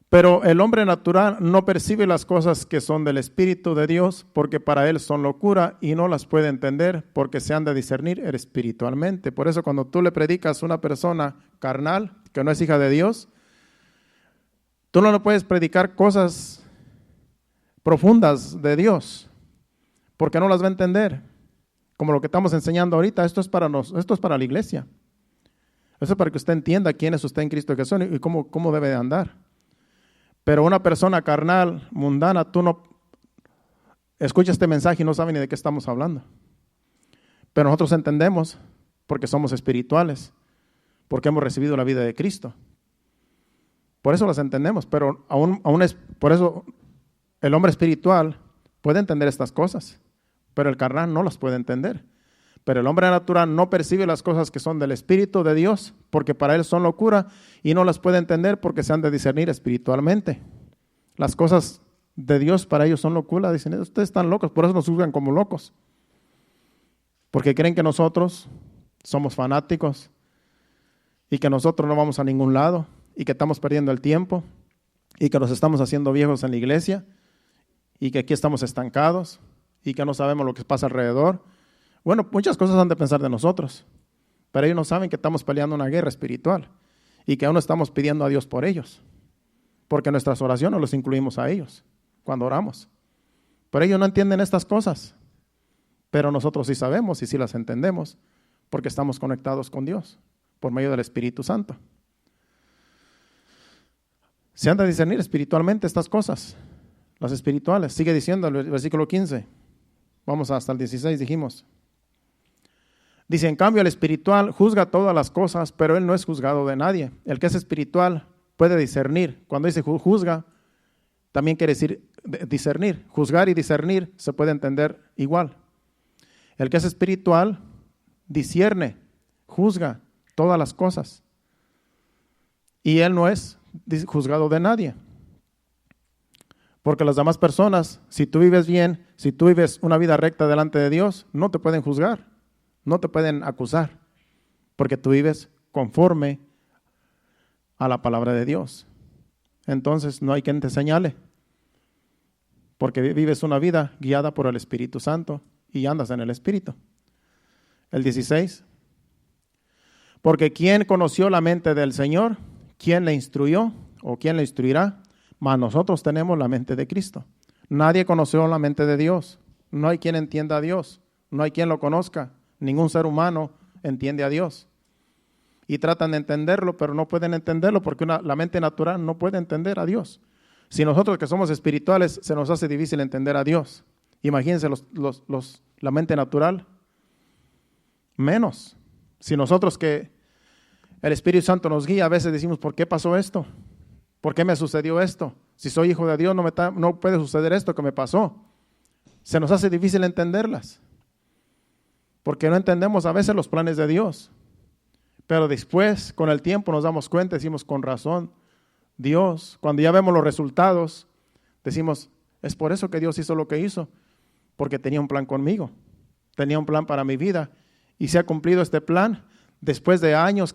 Pero el hombre natural no percibe las cosas que son del Espíritu de Dios, porque para él son locura y no las puede entender, porque se han de discernir espiritualmente. Por eso cuando tú le predicas a una persona carnal, que no es hija de Dios, tú no le puedes predicar cosas profundas de Dios, porque no las va a entender. Como lo que estamos enseñando ahorita, esto es para la iglesia. Eso es para que usted entienda quién es usted en Cristo Jesús y cómo debe de andar. Pero una persona carnal, mundana, tú no escucha este mensaje y no sabe ni de qué estamos hablando. Pero nosotros entendemos porque somos espirituales, porque hemos recibido la vida de Cristo. Por eso las entendemos, pero aún es por eso el hombre espiritual puede entender estas cosas, pero el carnal no las puede entender. Pero el hombre natural no percibe las cosas que son del Espíritu de Dios, porque para él son locura y no las puede entender porque se han de discernir espiritualmente. Las cosas de Dios para ellos son locura. Dicen, ustedes están locos, por eso nos juzgan como locos. Porque creen que nosotros somos fanáticos y que nosotros no vamos a ningún lado y que estamos perdiendo el tiempo y que nos estamos haciendo viejos en la iglesia y que aquí estamos estancados y que no sabemos lo que pasa alrededor. Bueno, muchas cosas han de pensar de nosotros, pero ellos no saben que estamos peleando una guerra espiritual y que aún no estamos pidiendo a Dios por ellos, porque nuestras oraciones los incluimos a ellos cuando oramos. Pero ellos no entienden estas cosas, pero nosotros sí sabemos y sí las entendemos, porque estamos conectados con Dios por medio del Espíritu Santo. Se han de discernir espiritualmente estas cosas, las espirituales. Sigue diciendo el versículo 15, vamos hasta el 16, dijimos. Dice, en cambio el espiritual juzga todas las cosas, pero él no es juzgado de nadie. El que es espiritual puede discernir. Cuando dice juzga, también quiere decir discernir. Juzgar y discernir se puede entender igual. El que es espiritual discierne, juzga todas las cosas. Y él no es juzgado de nadie. Porque las demás personas, si tú vives bien, si tú vives una vida recta delante de Dios, no te pueden juzgar, no te pueden acusar, porque tú vives conforme a la palabra de Dios. Entonces no hay quien te señale, porque vives una vida guiada por el Espíritu Santo y andas en el Espíritu. El 16. Porque ¿quién conoció la mente del Señor? ¿Quién le instruyó o quién le instruirá? Mas nosotros tenemos la mente de Cristo. Nadie conoció la mente de Dios. No hay quien entienda a Dios. No hay quien lo conozca. Ningún ser humano entiende a Dios. Y tratan de entenderlo, pero no pueden entenderlo porque la mente natural no puede entender a Dios. Si nosotros que somos espirituales se nos hace difícil entender a Dios, imagínense la mente natural, menos. Si nosotros que el Espíritu Santo nos guía, a veces decimos, ¿por qué pasó esto? ¿Por qué me sucedió esto? Si soy hijo de Dios, no puede suceder esto que me pasó. Se nos hace difícil entenderlas, porque no entendemos a veces los planes de Dios. Pero después, con el tiempo, nos damos cuenta, decimos, con razón, Dios, cuando ya vemos los resultados, decimos, es por eso que Dios hizo lo que hizo, porque tenía un plan conmigo, tenía un plan para mi vida, y se ha cumplido este plan. Después de años,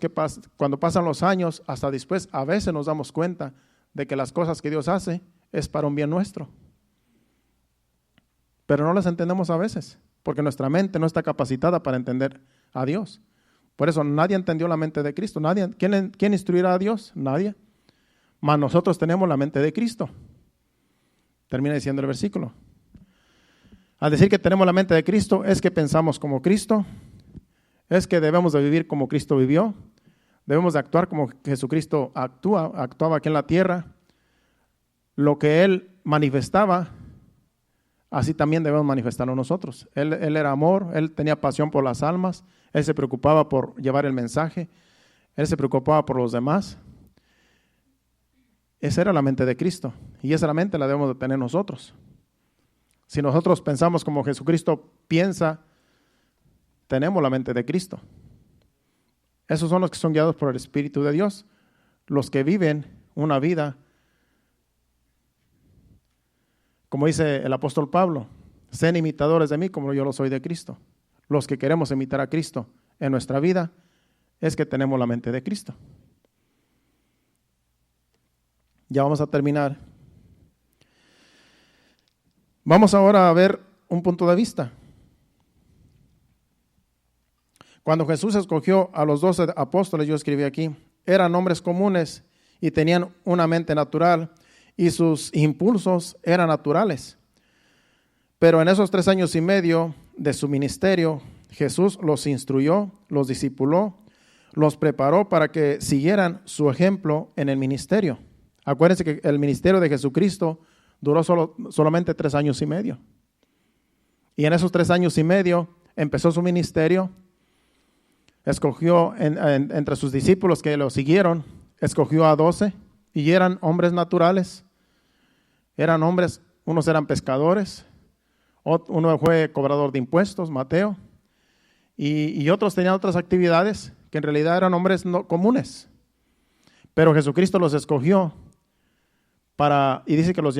cuando pasan los años, hasta después, a veces nos damos cuenta de que las cosas que Dios hace es para un bien nuestro. Pero no las entendemos a veces, porque nuestra mente no está capacitada para entender a Dios. Por eso nadie entendió la mente de Cristo. Nadie. ¿Quién instruirá a Dios? Nadie. Mas nosotros tenemos la mente de Cristo. Termina diciendo el versículo. Al decir que tenemos la mente de Cristo, es que pensamos como Cristo, es que debemos de vivir como Cristo vivió, debemos de actuar como Jesucristo actuaba aquí en la tierra. Lo que Él manifestaba, así también debemos manifestarlo nosotros. Él era amor, Él tenía pasión por las almas, Él se preocupaba por llevar el mensaje, Él se preocupaba por los demás. Esa era la mente de Cristo y esa la mente la debemos de tener nosotros. Si nosotros pensamos como Jesucristo piensa, tenemos la mente de Cristo. Esos son los que son guiados por el Espíritu de Dios, los que viven una vida, como dice el apóstol Pablo, sean imitadores de mí como yo lo soy de Cristo. Los que queremos imitar a Cristo en nuestra vida es que tenemos la mente de Cristo. Ya vamos a terminar. Vamos ahora a ver un punto de vista. Cuando Jesús escogió a los 12 apóstoles, yo escribí aquí, eran hombres comunes y tenían una mente natural y sus impulsos eran naturales. Pero en esos 3 años y medio de su ministerio, Jesús los instruyó, los discipuló, los preparó para que siguieran su ejemplo en el ministerio. Acuérdense que el ministerio de Jesucristo duró solamente 3 años y medio. Y en esos 3 años y medio empezó su ministerio. Escogió entre sus discípulos que lo siguieron, escogió a 12 y eran hombres naturales. Eran hombres, unos eran pescadores, uno fue cobrador de impuestos, Mateo, y otros tenían otras actividades que en realidad eran hombres no comunes. Pero Jesucristo los escogió y dice que los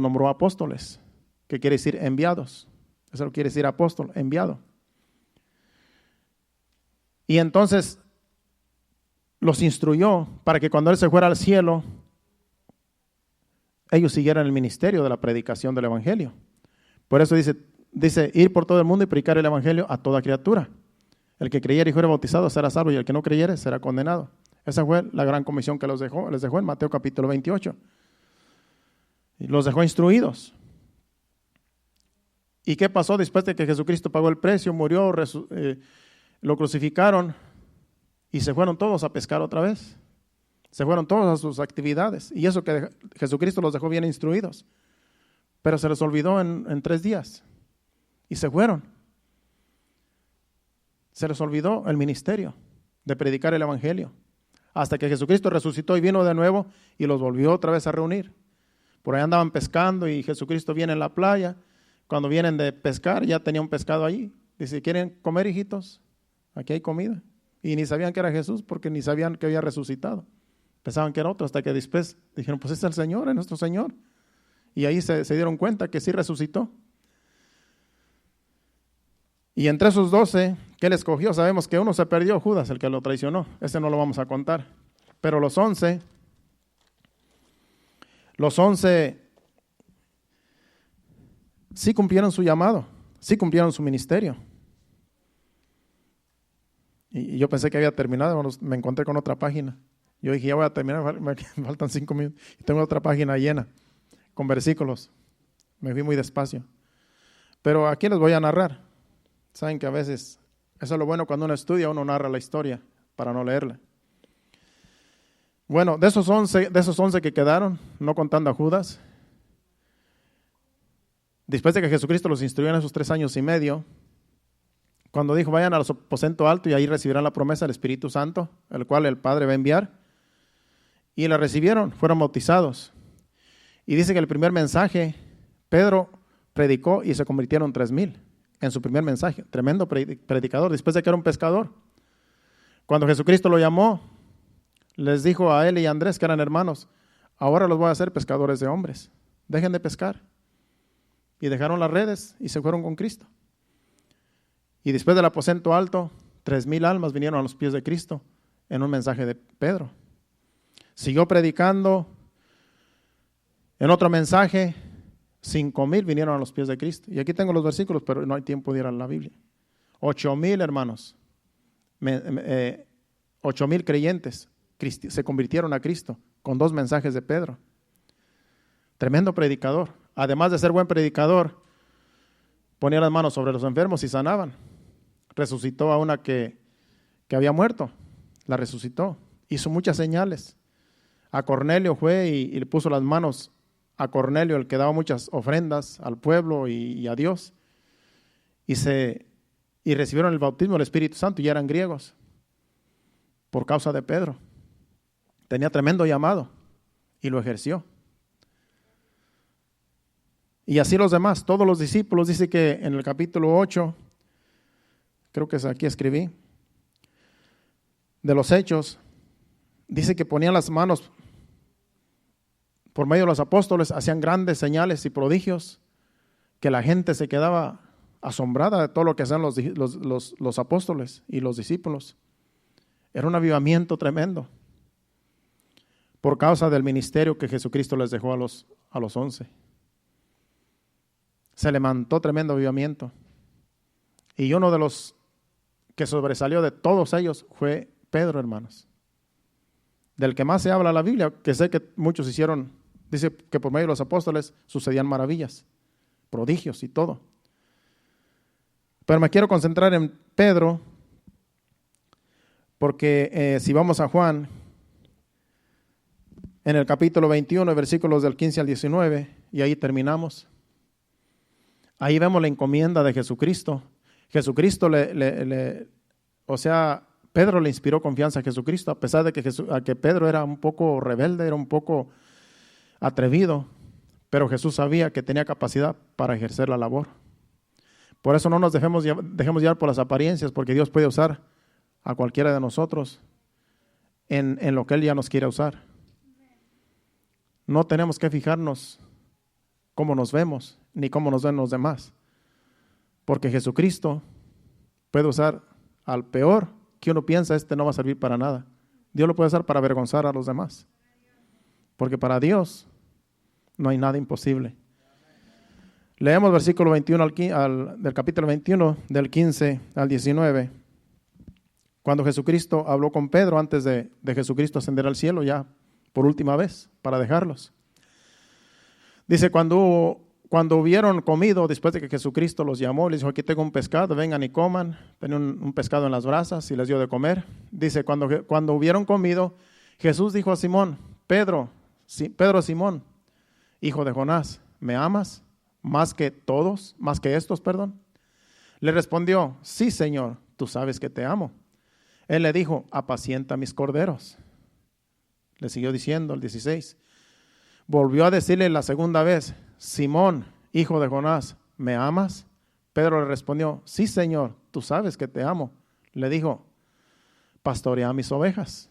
nombró apóstoles, que quiere decir enviados. Eso quiere decir apóstol, enviado. Y entonces los instruyó para que cuando Él se fuera al cielo, ellos siguieran el ministerio de la predicación del Evangelio. Por eso dice ir por todo el mundo y predicar el Evangelio a toda criatura. El que creyere y fuere bautizado será salvo y el que no creyere será condenado. Esa fue la gran comisión que les dejó en Mateo capítulo 28. Y los dejó instruidos. ¿Y qué pasó después de que Jesucristo pagó el precio, murió, lo crucificaron y se fueron todos a pescar otra vez? Se fueron todos a sus actividades. Y eso que Jesucristo los dejó bien instruidos. Pero se les olvidó en 3 días. Y se fueron. Se les olvidó el ministerio de predicar el evangelio. Hasta que Jesucristo resucitó y vino de nuevo y los volvió otra vez a reunir. Por ahí andaban pescando y Jesucristo viene en la playa. Cuando vienen de pescar, ya tenía un pescado allí. Dice, ¿quieren comer, hijitos? Aquí hay comida. Y ni sabían que era Jesús porque ni sabían que había resucitado. Pensaban que era otro, hasta que después dijeron, pues este es el Señor, es nuestro Señor. Y ahí se dieron cuenta que sí resucitó. Y entre esos 12 que él escogió, sabemos que uno se perdió, Judas, el que lo traicionó. Ese no lo vamos a contar. Pero los 11 sí cumplieron su llamado, sí cumplieron su ministerio. Y yo pensé que había terminado, me encontré con otra página. Yo dije, ya voy a terminar, me faltan 5 minutos. Y tengo otra página llena con versículos. Me fui muy despacio. Pero aquí les voy a narrar. Saben que a veces, eso es lo bueno cuando uno estudia, uno narra la historia para no leerla. Bueno, de esos 11 que quedaron, no contando a Judas, después de que Jesucristo los instruyó en esos 3 años y medio, cuando dijo, vayan al aposento alto y ahí recibirán la promesa del Espíritu Santo, el cual el Padre va a enviar, y la recibieron, fueron bautizados. Y dice que el primer mensaje, Pedro predicó y se convirtieron 3,000 en su primer mensaje. Tremendo predicador, después de que era un pescador. Cuando Jesucristo lo llamó, les dijo a él y a Andrés, que eran hermanos, ahora los voy a hacer pescadores de hombres. Dejen de pescar. Y dejaron las redes y se fueron con Cristo. Y después del aposento alto, 3,000 almas vinieron a los pies de Cristo en un mensaje de Pedro. Siguió predicando. En otro mensaje, 5,000 vinieron a los pies de Cristo. Y aquí tengo los versículos, pero no hay tiempo de ir a la Biblia. 8,000 hermanos, 8,000 creyentes se convirtieron a Cristo con 2 mensajes de Pedro. Tremendo predicador. Además de ser buen predicador, ponía las manos sobre los enfermos y sanaban. Resucitó a una que había muerto, la resucitó. Hizo muchas señales. A Cornelio fue y le puso las manos a Cornelio, el que daba muchas ofrendas al pueblo y a Dios, y recibieron el bautismo del Espíritu Santo, y eran griegos, por causa de Pedro. Tenía tremendo llamado, y lo ejerció. Y así los demás, todos los discípulos, dice que en el capítulo 8, creo que es aquí escribí, de los Hechos, dice que ponían las manos por medio de los apóstoles, hacían grandes señales y prodigios, que la gente se quedaba asombrada de todo lo que hacían los apóstoles y los discípulos. Era un avivamiento tremendo por causa del ministerio que Jesucristo les dejó a los 11. Se levantó tremendo avivamiento. Y uno de los que sobresalió de todos ellos fue Pedro, hermanos. Del que más se habla en la Biblia, que sé que muchos hicieron. Dice que por medio de los apóstoles sucedían maravillas, prodigios y todo. Pero me quiero concentrar en Pedro, porque si vamos a Juan, en el capítulo 21, versículos del 15 al 19, y ahí terminamos. Ahí vemos la encomienda de Jesucristo. Jesucristo Pedro le inspiró confianza a Jesucristo, a pesar de que Pedro era un poco rebelde, era un poco atrevido, pero Jesús sabía que tenía capacidad para ejercer la labor. Por eso no nos dejemos llevar por las apariencias, porque Dios puede usar a cualquiera de nosotros en lo que Él ya nos quiere usar. No tenemos que fijarnos cómo nos vemos, ni cómo nos ven los demás, porque Jesucristo puede usar al peor que uno piensa, no va a servir para nada. Dios lo puede usar para avergonzar a los demás. Porque para Dios no hay nada imposible. Leemos versículo 21 del capítulo 21, del 15 al 19. Cuando Jesucristo habló con Pedro antes de Jesucristo ascender al cielo, ya por última vez, para dejarlos. Dice, cuando hubieron comido, después de que Jesucristo los llamó, les dijo, aquí tengo un pescado, vengan y coman. Tenía un pescado en las brasas y les dio de comer. Dice, cuando hubieron comido, Jesús dijo a Simón, Pedro, Simón, hijo de Jonás, ¿me amas más que estos? Le respondió, sí, Señor, tú sabes que te amo. Él le dijo, apacienta mis corderos. Le siguió diciendo el 16. Volvió a decirle la segunda vez, Simón, hijo de Jonás, ¿me amas? Pedro le respondió, sí, Señor, tú sabes que te amo. Le dijo, pastorea mis ovejas.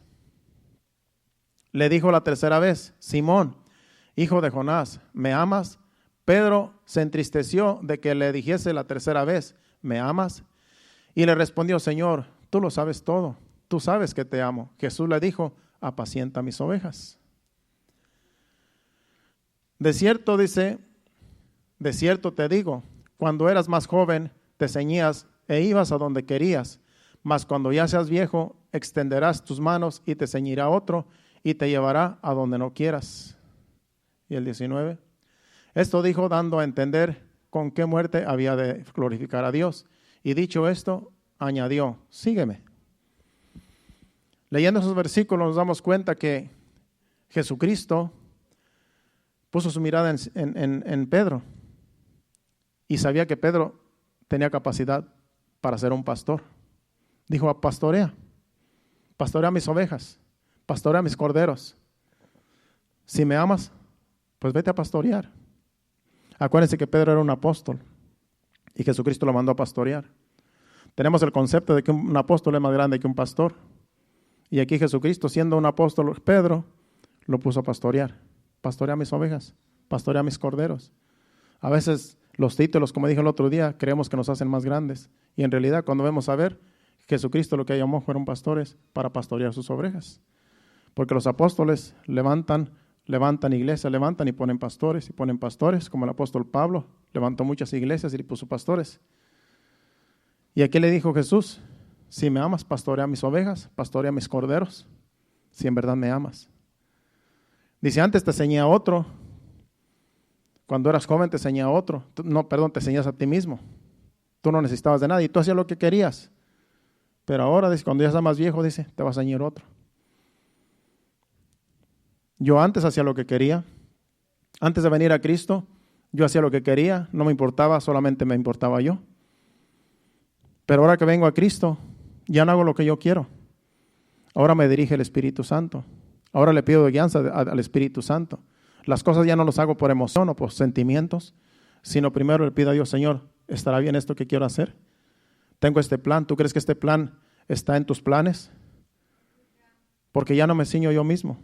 Le dijo la tercera vez, Simón, hijo de Jonás, ¿me amas? Pedro se entristeció de que le dijese la tercera vez, ¿me amas? Y le respondió, Señor, tú lo sabes todo, tú sabes que te amo. Jesús le dijo, apacienta mis ovejas. De cierto, dice, de cierto te digo, cuando eras más joven te ceñías e ibas a donde querías, mas cuando ya seas viejo extenderás tus manos y te ceñirá otro y te llevará a donde no quieras. Y el 19, esto dijo dando a entender con qué muerte había de glorificar a Dios. Y dicho esto, añadió, sígueme. Leyendo esos versículos nos damos cuenta que Jesucristo puso su mirada en Pedro y sabía que Pedro tenía capacidad para ser un pastor. Dijo, pastorea mis ovejas, pastorea mis corderos. Si me amas, pues vete a pastorear. Acuérdense que Pedro era un apóstol y Jesucristo lo mandó a pastorear. Tenemos el concepto de que un apóstol es más grande que un pastor. Y aquí Jesucristo, siendo un apóstol, Pedro lo puso a pastorear. Pastorea mis ovejas, pastorea mis corderos. A veces los títulos, como dije el otro día, creemos que nos hacen más grandes. Y en realidad, cuando vemos a ver, Jesucristo lo que llamó fueron pastores para pastorear sus ovejas. Porque los apóstoles levantan iglesias, levantan y ponen pastores, como el apóstol Pablo levantó muchas iglesias y puso pastores. Y aquí le dijo Jesús, si me amas, pastorea mis ovejas, pastorea mis corderos, si en verdad me amas. Dice, antes te enseñé a otro, cuando eras joven te enseñé a otro, te enseñas a ti mismo. Tú no necesitabas de nadie y tú hacías lo que querías. Pero ahora, dice, cuando ya estás más viejo, dice, te vas a enseñar otro. Yo antes hacía lo que quería. Antes de venir a Cristo, yo hacía lo que quería, no me importaba, solamente me importaba yo. Pero ahora que vengo a Cristo, ya no hago lo que yo quiero. Ahora me dirige el Espíritu Santo. Ahora le pido guianza al Espíritu Santo. Las cosas ya no las hago por emoción o por sentimientos, sino primero le pido a Dios, Señor, ¿estará bien esto que quiero hacer? Tengo este plan. ¿Tú crees que este plan está en tus planes? Porque ya no me ciño yo mismo.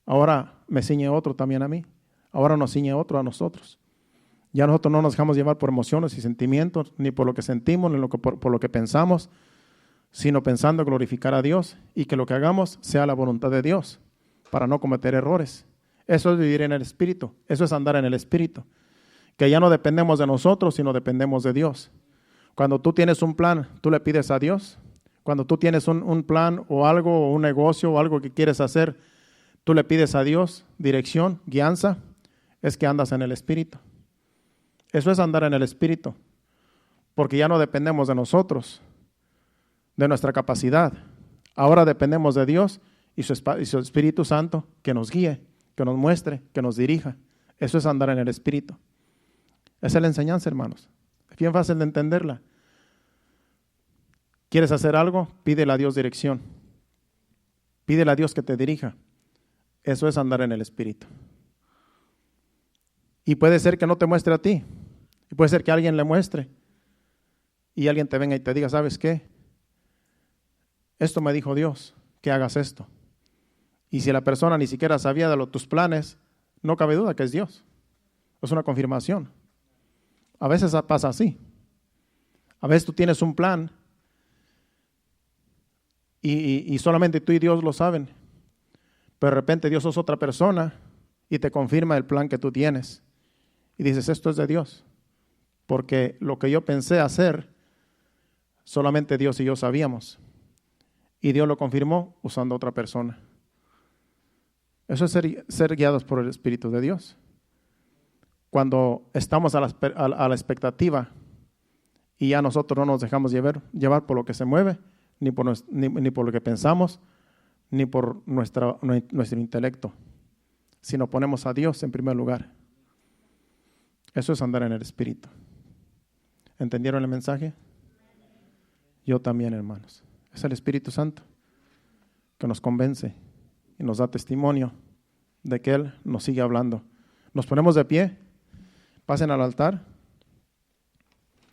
Ahora me ciñe otro también a mí. Ahora nos ciñe otro a nosotros. Ya nosotros no nos dejamos llevar por emociones y sentimientos, ni por lo que sentimos, ni por lo que pensamos, sino pensando glorificar a Dios y que lo que hagamos sea la voluntad de Dios para no cometer errores. Eso es vivir en el Espíritu, eso es andar en el Espíritu. Que ya no dependemos de nosotros, sino dependemos de Dios. Cuando tú tienes un plan, tú le pides a Dios. Cuando tú tienes un plan o algo, o un negocio o algo que quieres hacer, tú le pides a Dios dirección, guianza, es que andas en el Espíritu. Eso es andar en el Espíritu, porque ya no dependemos de nosotros, de nuestra capacidad. Ahora dependemos de Dios y su Espíritu Santo que nos guíe, que nos muestre, que nos dirija. Eso es andar en el Espíritu. Esa es la enseñanza, hermanos. Es bien fácil de entenderla. ¿Quieres hacer algo? Pídele a Dios dirección. Pídele a Dios que te dirija. Eso es andar en el Espíritu. Y puede ser que no te muestre a ti. Y puede ser que alguien le muestre. Y alguien te venga y te diga, ¿sabes qué? Esto me dijo Dios, que hagas esto. Y si la persona ni siquiera sabía de tus planes, no cabe duda que es Dios. Es una confirmación. A veces pasa así. A veces tú tienes un plan y solamente tú y Dios lo saben. Pero de repente Dios es otra persona y te confirma el plan que tú tienes. Y dices, esto es de Dios. Porque lo que yo pensé hacer, solamente Dios y yo sabíamos. Y Dios lo confirmó usando a otra persona. Eso es ser guiados por el Espíritu de Dios. Cuando estamos a la expectativa y ya nosotros no nos dejamos llevar por lo que se mueve, ni por lo que pensamos, ni por nuestro intelecto, sino ponemos a Dios en primer lugar. Eso es andar en el Espíritu. ¿Entendieron el mensaje? Yo también, hermanos. Es el Espíritu Santo que nos convence y nos da testimonio de que Él nos sigue hablando. Nos ponemos de pie, pasen al altar,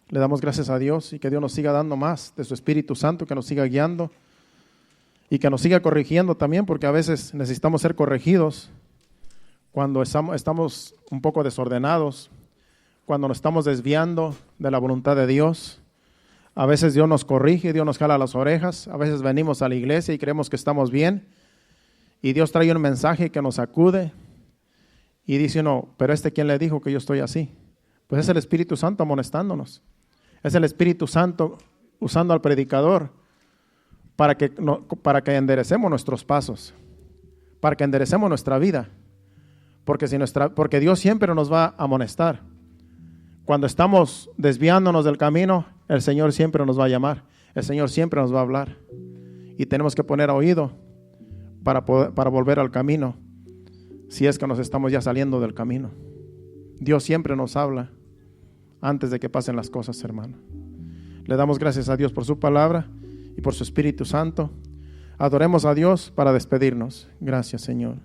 le damos gracias a Dios y que Dios nos siga dando más de su Espíritu Santo, que nos siga guiando y que nos siga corrigiendo también, porque a veces necesitamos ser corregidos cuando estamos un poco desordenados, cuando nos estamos desviando de la voluntad de Dios. A veces Dios nos corrige, Dios nos jala las orejas, a veces venimos a la iglesia y creemos que estamos bien y Dios trae un mensaje que nos sacude y dice uno, pero ¿quién le dijo que yo estoy así? Pues es el Espíritu Santo amonestándonos, es el Espíritu Santo usando al predicador para que enderecemos nuestros pasos, para que enderecemos nuestra vida, porque Dios siempre nos va a amonestar. Cuando estamos desviándonos del camino, el Señor siempre nos va a llamar, el Señor siempre nos va a hablar y tenemos que poner oído para volver al camino, si es que nos estamos ya saliendo del camino. Dios siempre nos habla antes de que pasen las cosas, hermano. Le damos gracias a Dios por su palabra y por su Espíritu Santo. Adoremos a Dios para despedirnos. Gracias, Señor.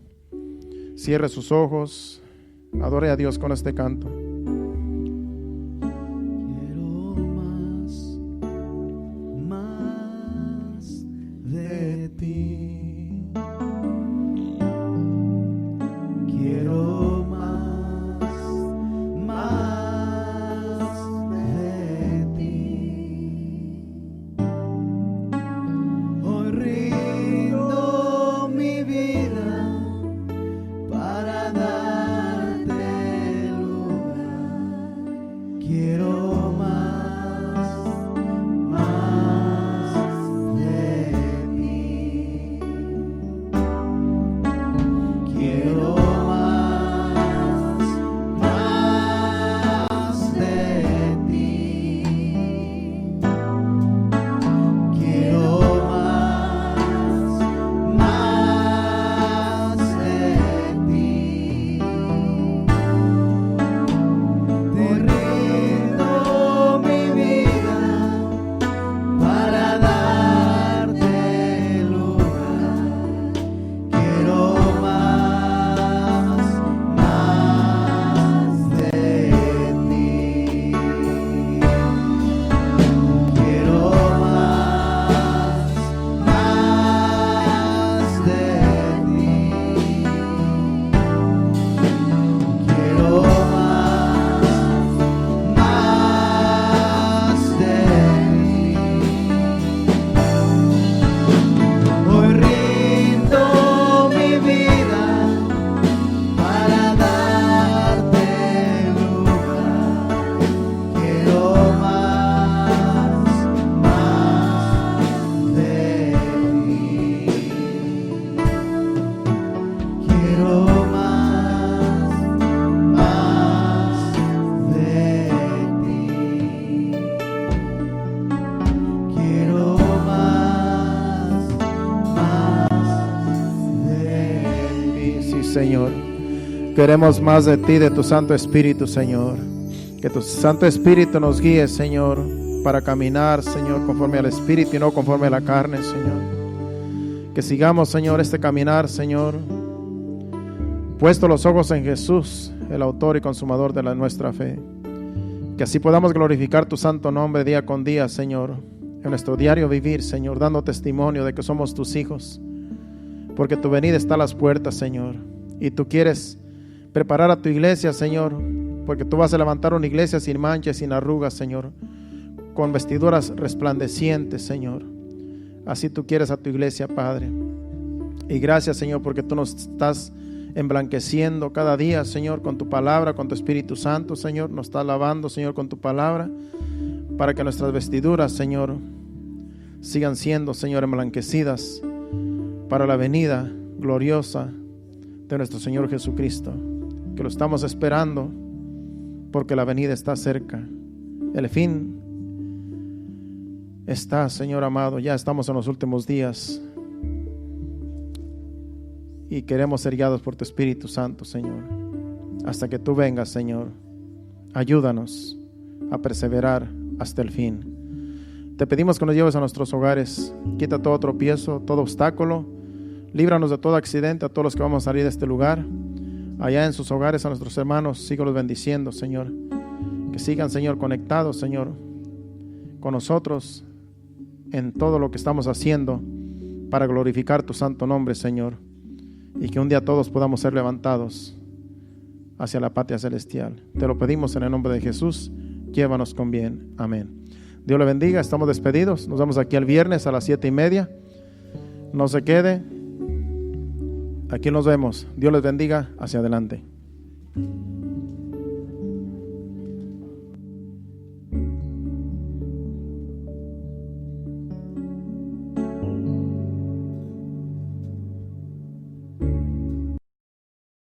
Cierre sus ojos, adore a Dios con este canto. Señor, queremos más de ti, de tu Santo Espíritu, Señor. Que tu Santo Espíritu nos guíe, Señor, para caminar, Señor, conforme al Espíritu y no conforme a la carne, Señor. Que sigamos, Señor, este caminar, Señor, puesto los ojos en Jesús, el autor y consumador de nuestra fe. Que así podamos glorificar tu santo nombre día con día, Señor, en nuestro diario vivir, Señor, dando testimonio de que somos tus hijos, porque tu venida está a las puertas, Señor, y tú quieres preparar a tu iglesia, Señor, porque tú vas a levantar una iglesia sin manchas, sin arrugas, Señor, con vestiduras resplandecientes, Señor. Así tú quieres a tu iglesia, Padre. Y gracias, Señor, porque tú nos estás emblanqueciendo cada día, Señor, con tu palabra, con tu Espíritu Santo, Señor. Nos estás lavando, Señor, con tu palabra, para que nuestras vestiduras, Señor, sigan siendo, Señor, emblanquecidas para la venida gloriosa de nuestro Señor Jesucristo, que lo estamos esperando porque la venida está cerca. El fin está, Señor amado, ya estamos en los últimos días y queremos ser guiados por tu Espíritu Santo, Señor, hasta que tú vengas, Señor. Ayúdanos a perseverar hasta el fin. Te pedimos que nos lleves a nuestros hogares. Quita todo tropiezo, todo obstáculo. Líbranos de todo accidente a todos los que vamos a salir de este lugar. Allá en sus hogares a nuestros hermanos, síguelos bendiciendo, Señor. Que sigan, Señor, conectados, Señor, con nosotros en todo lo que estamos haciendo para glorificar tu santo nombre, Señor. Y que un día todos podamos ser levantados hacia la patria celestial. Te lo pedimos en el nombre de Jesús. Llévanos con bien. Amén. Dios le bendiga. Estamos despedidos. Nos vemos aquí el viernes a las 7:30. No se quede. Aquí nos vemos. Dios les bendiga. Hacia adelante.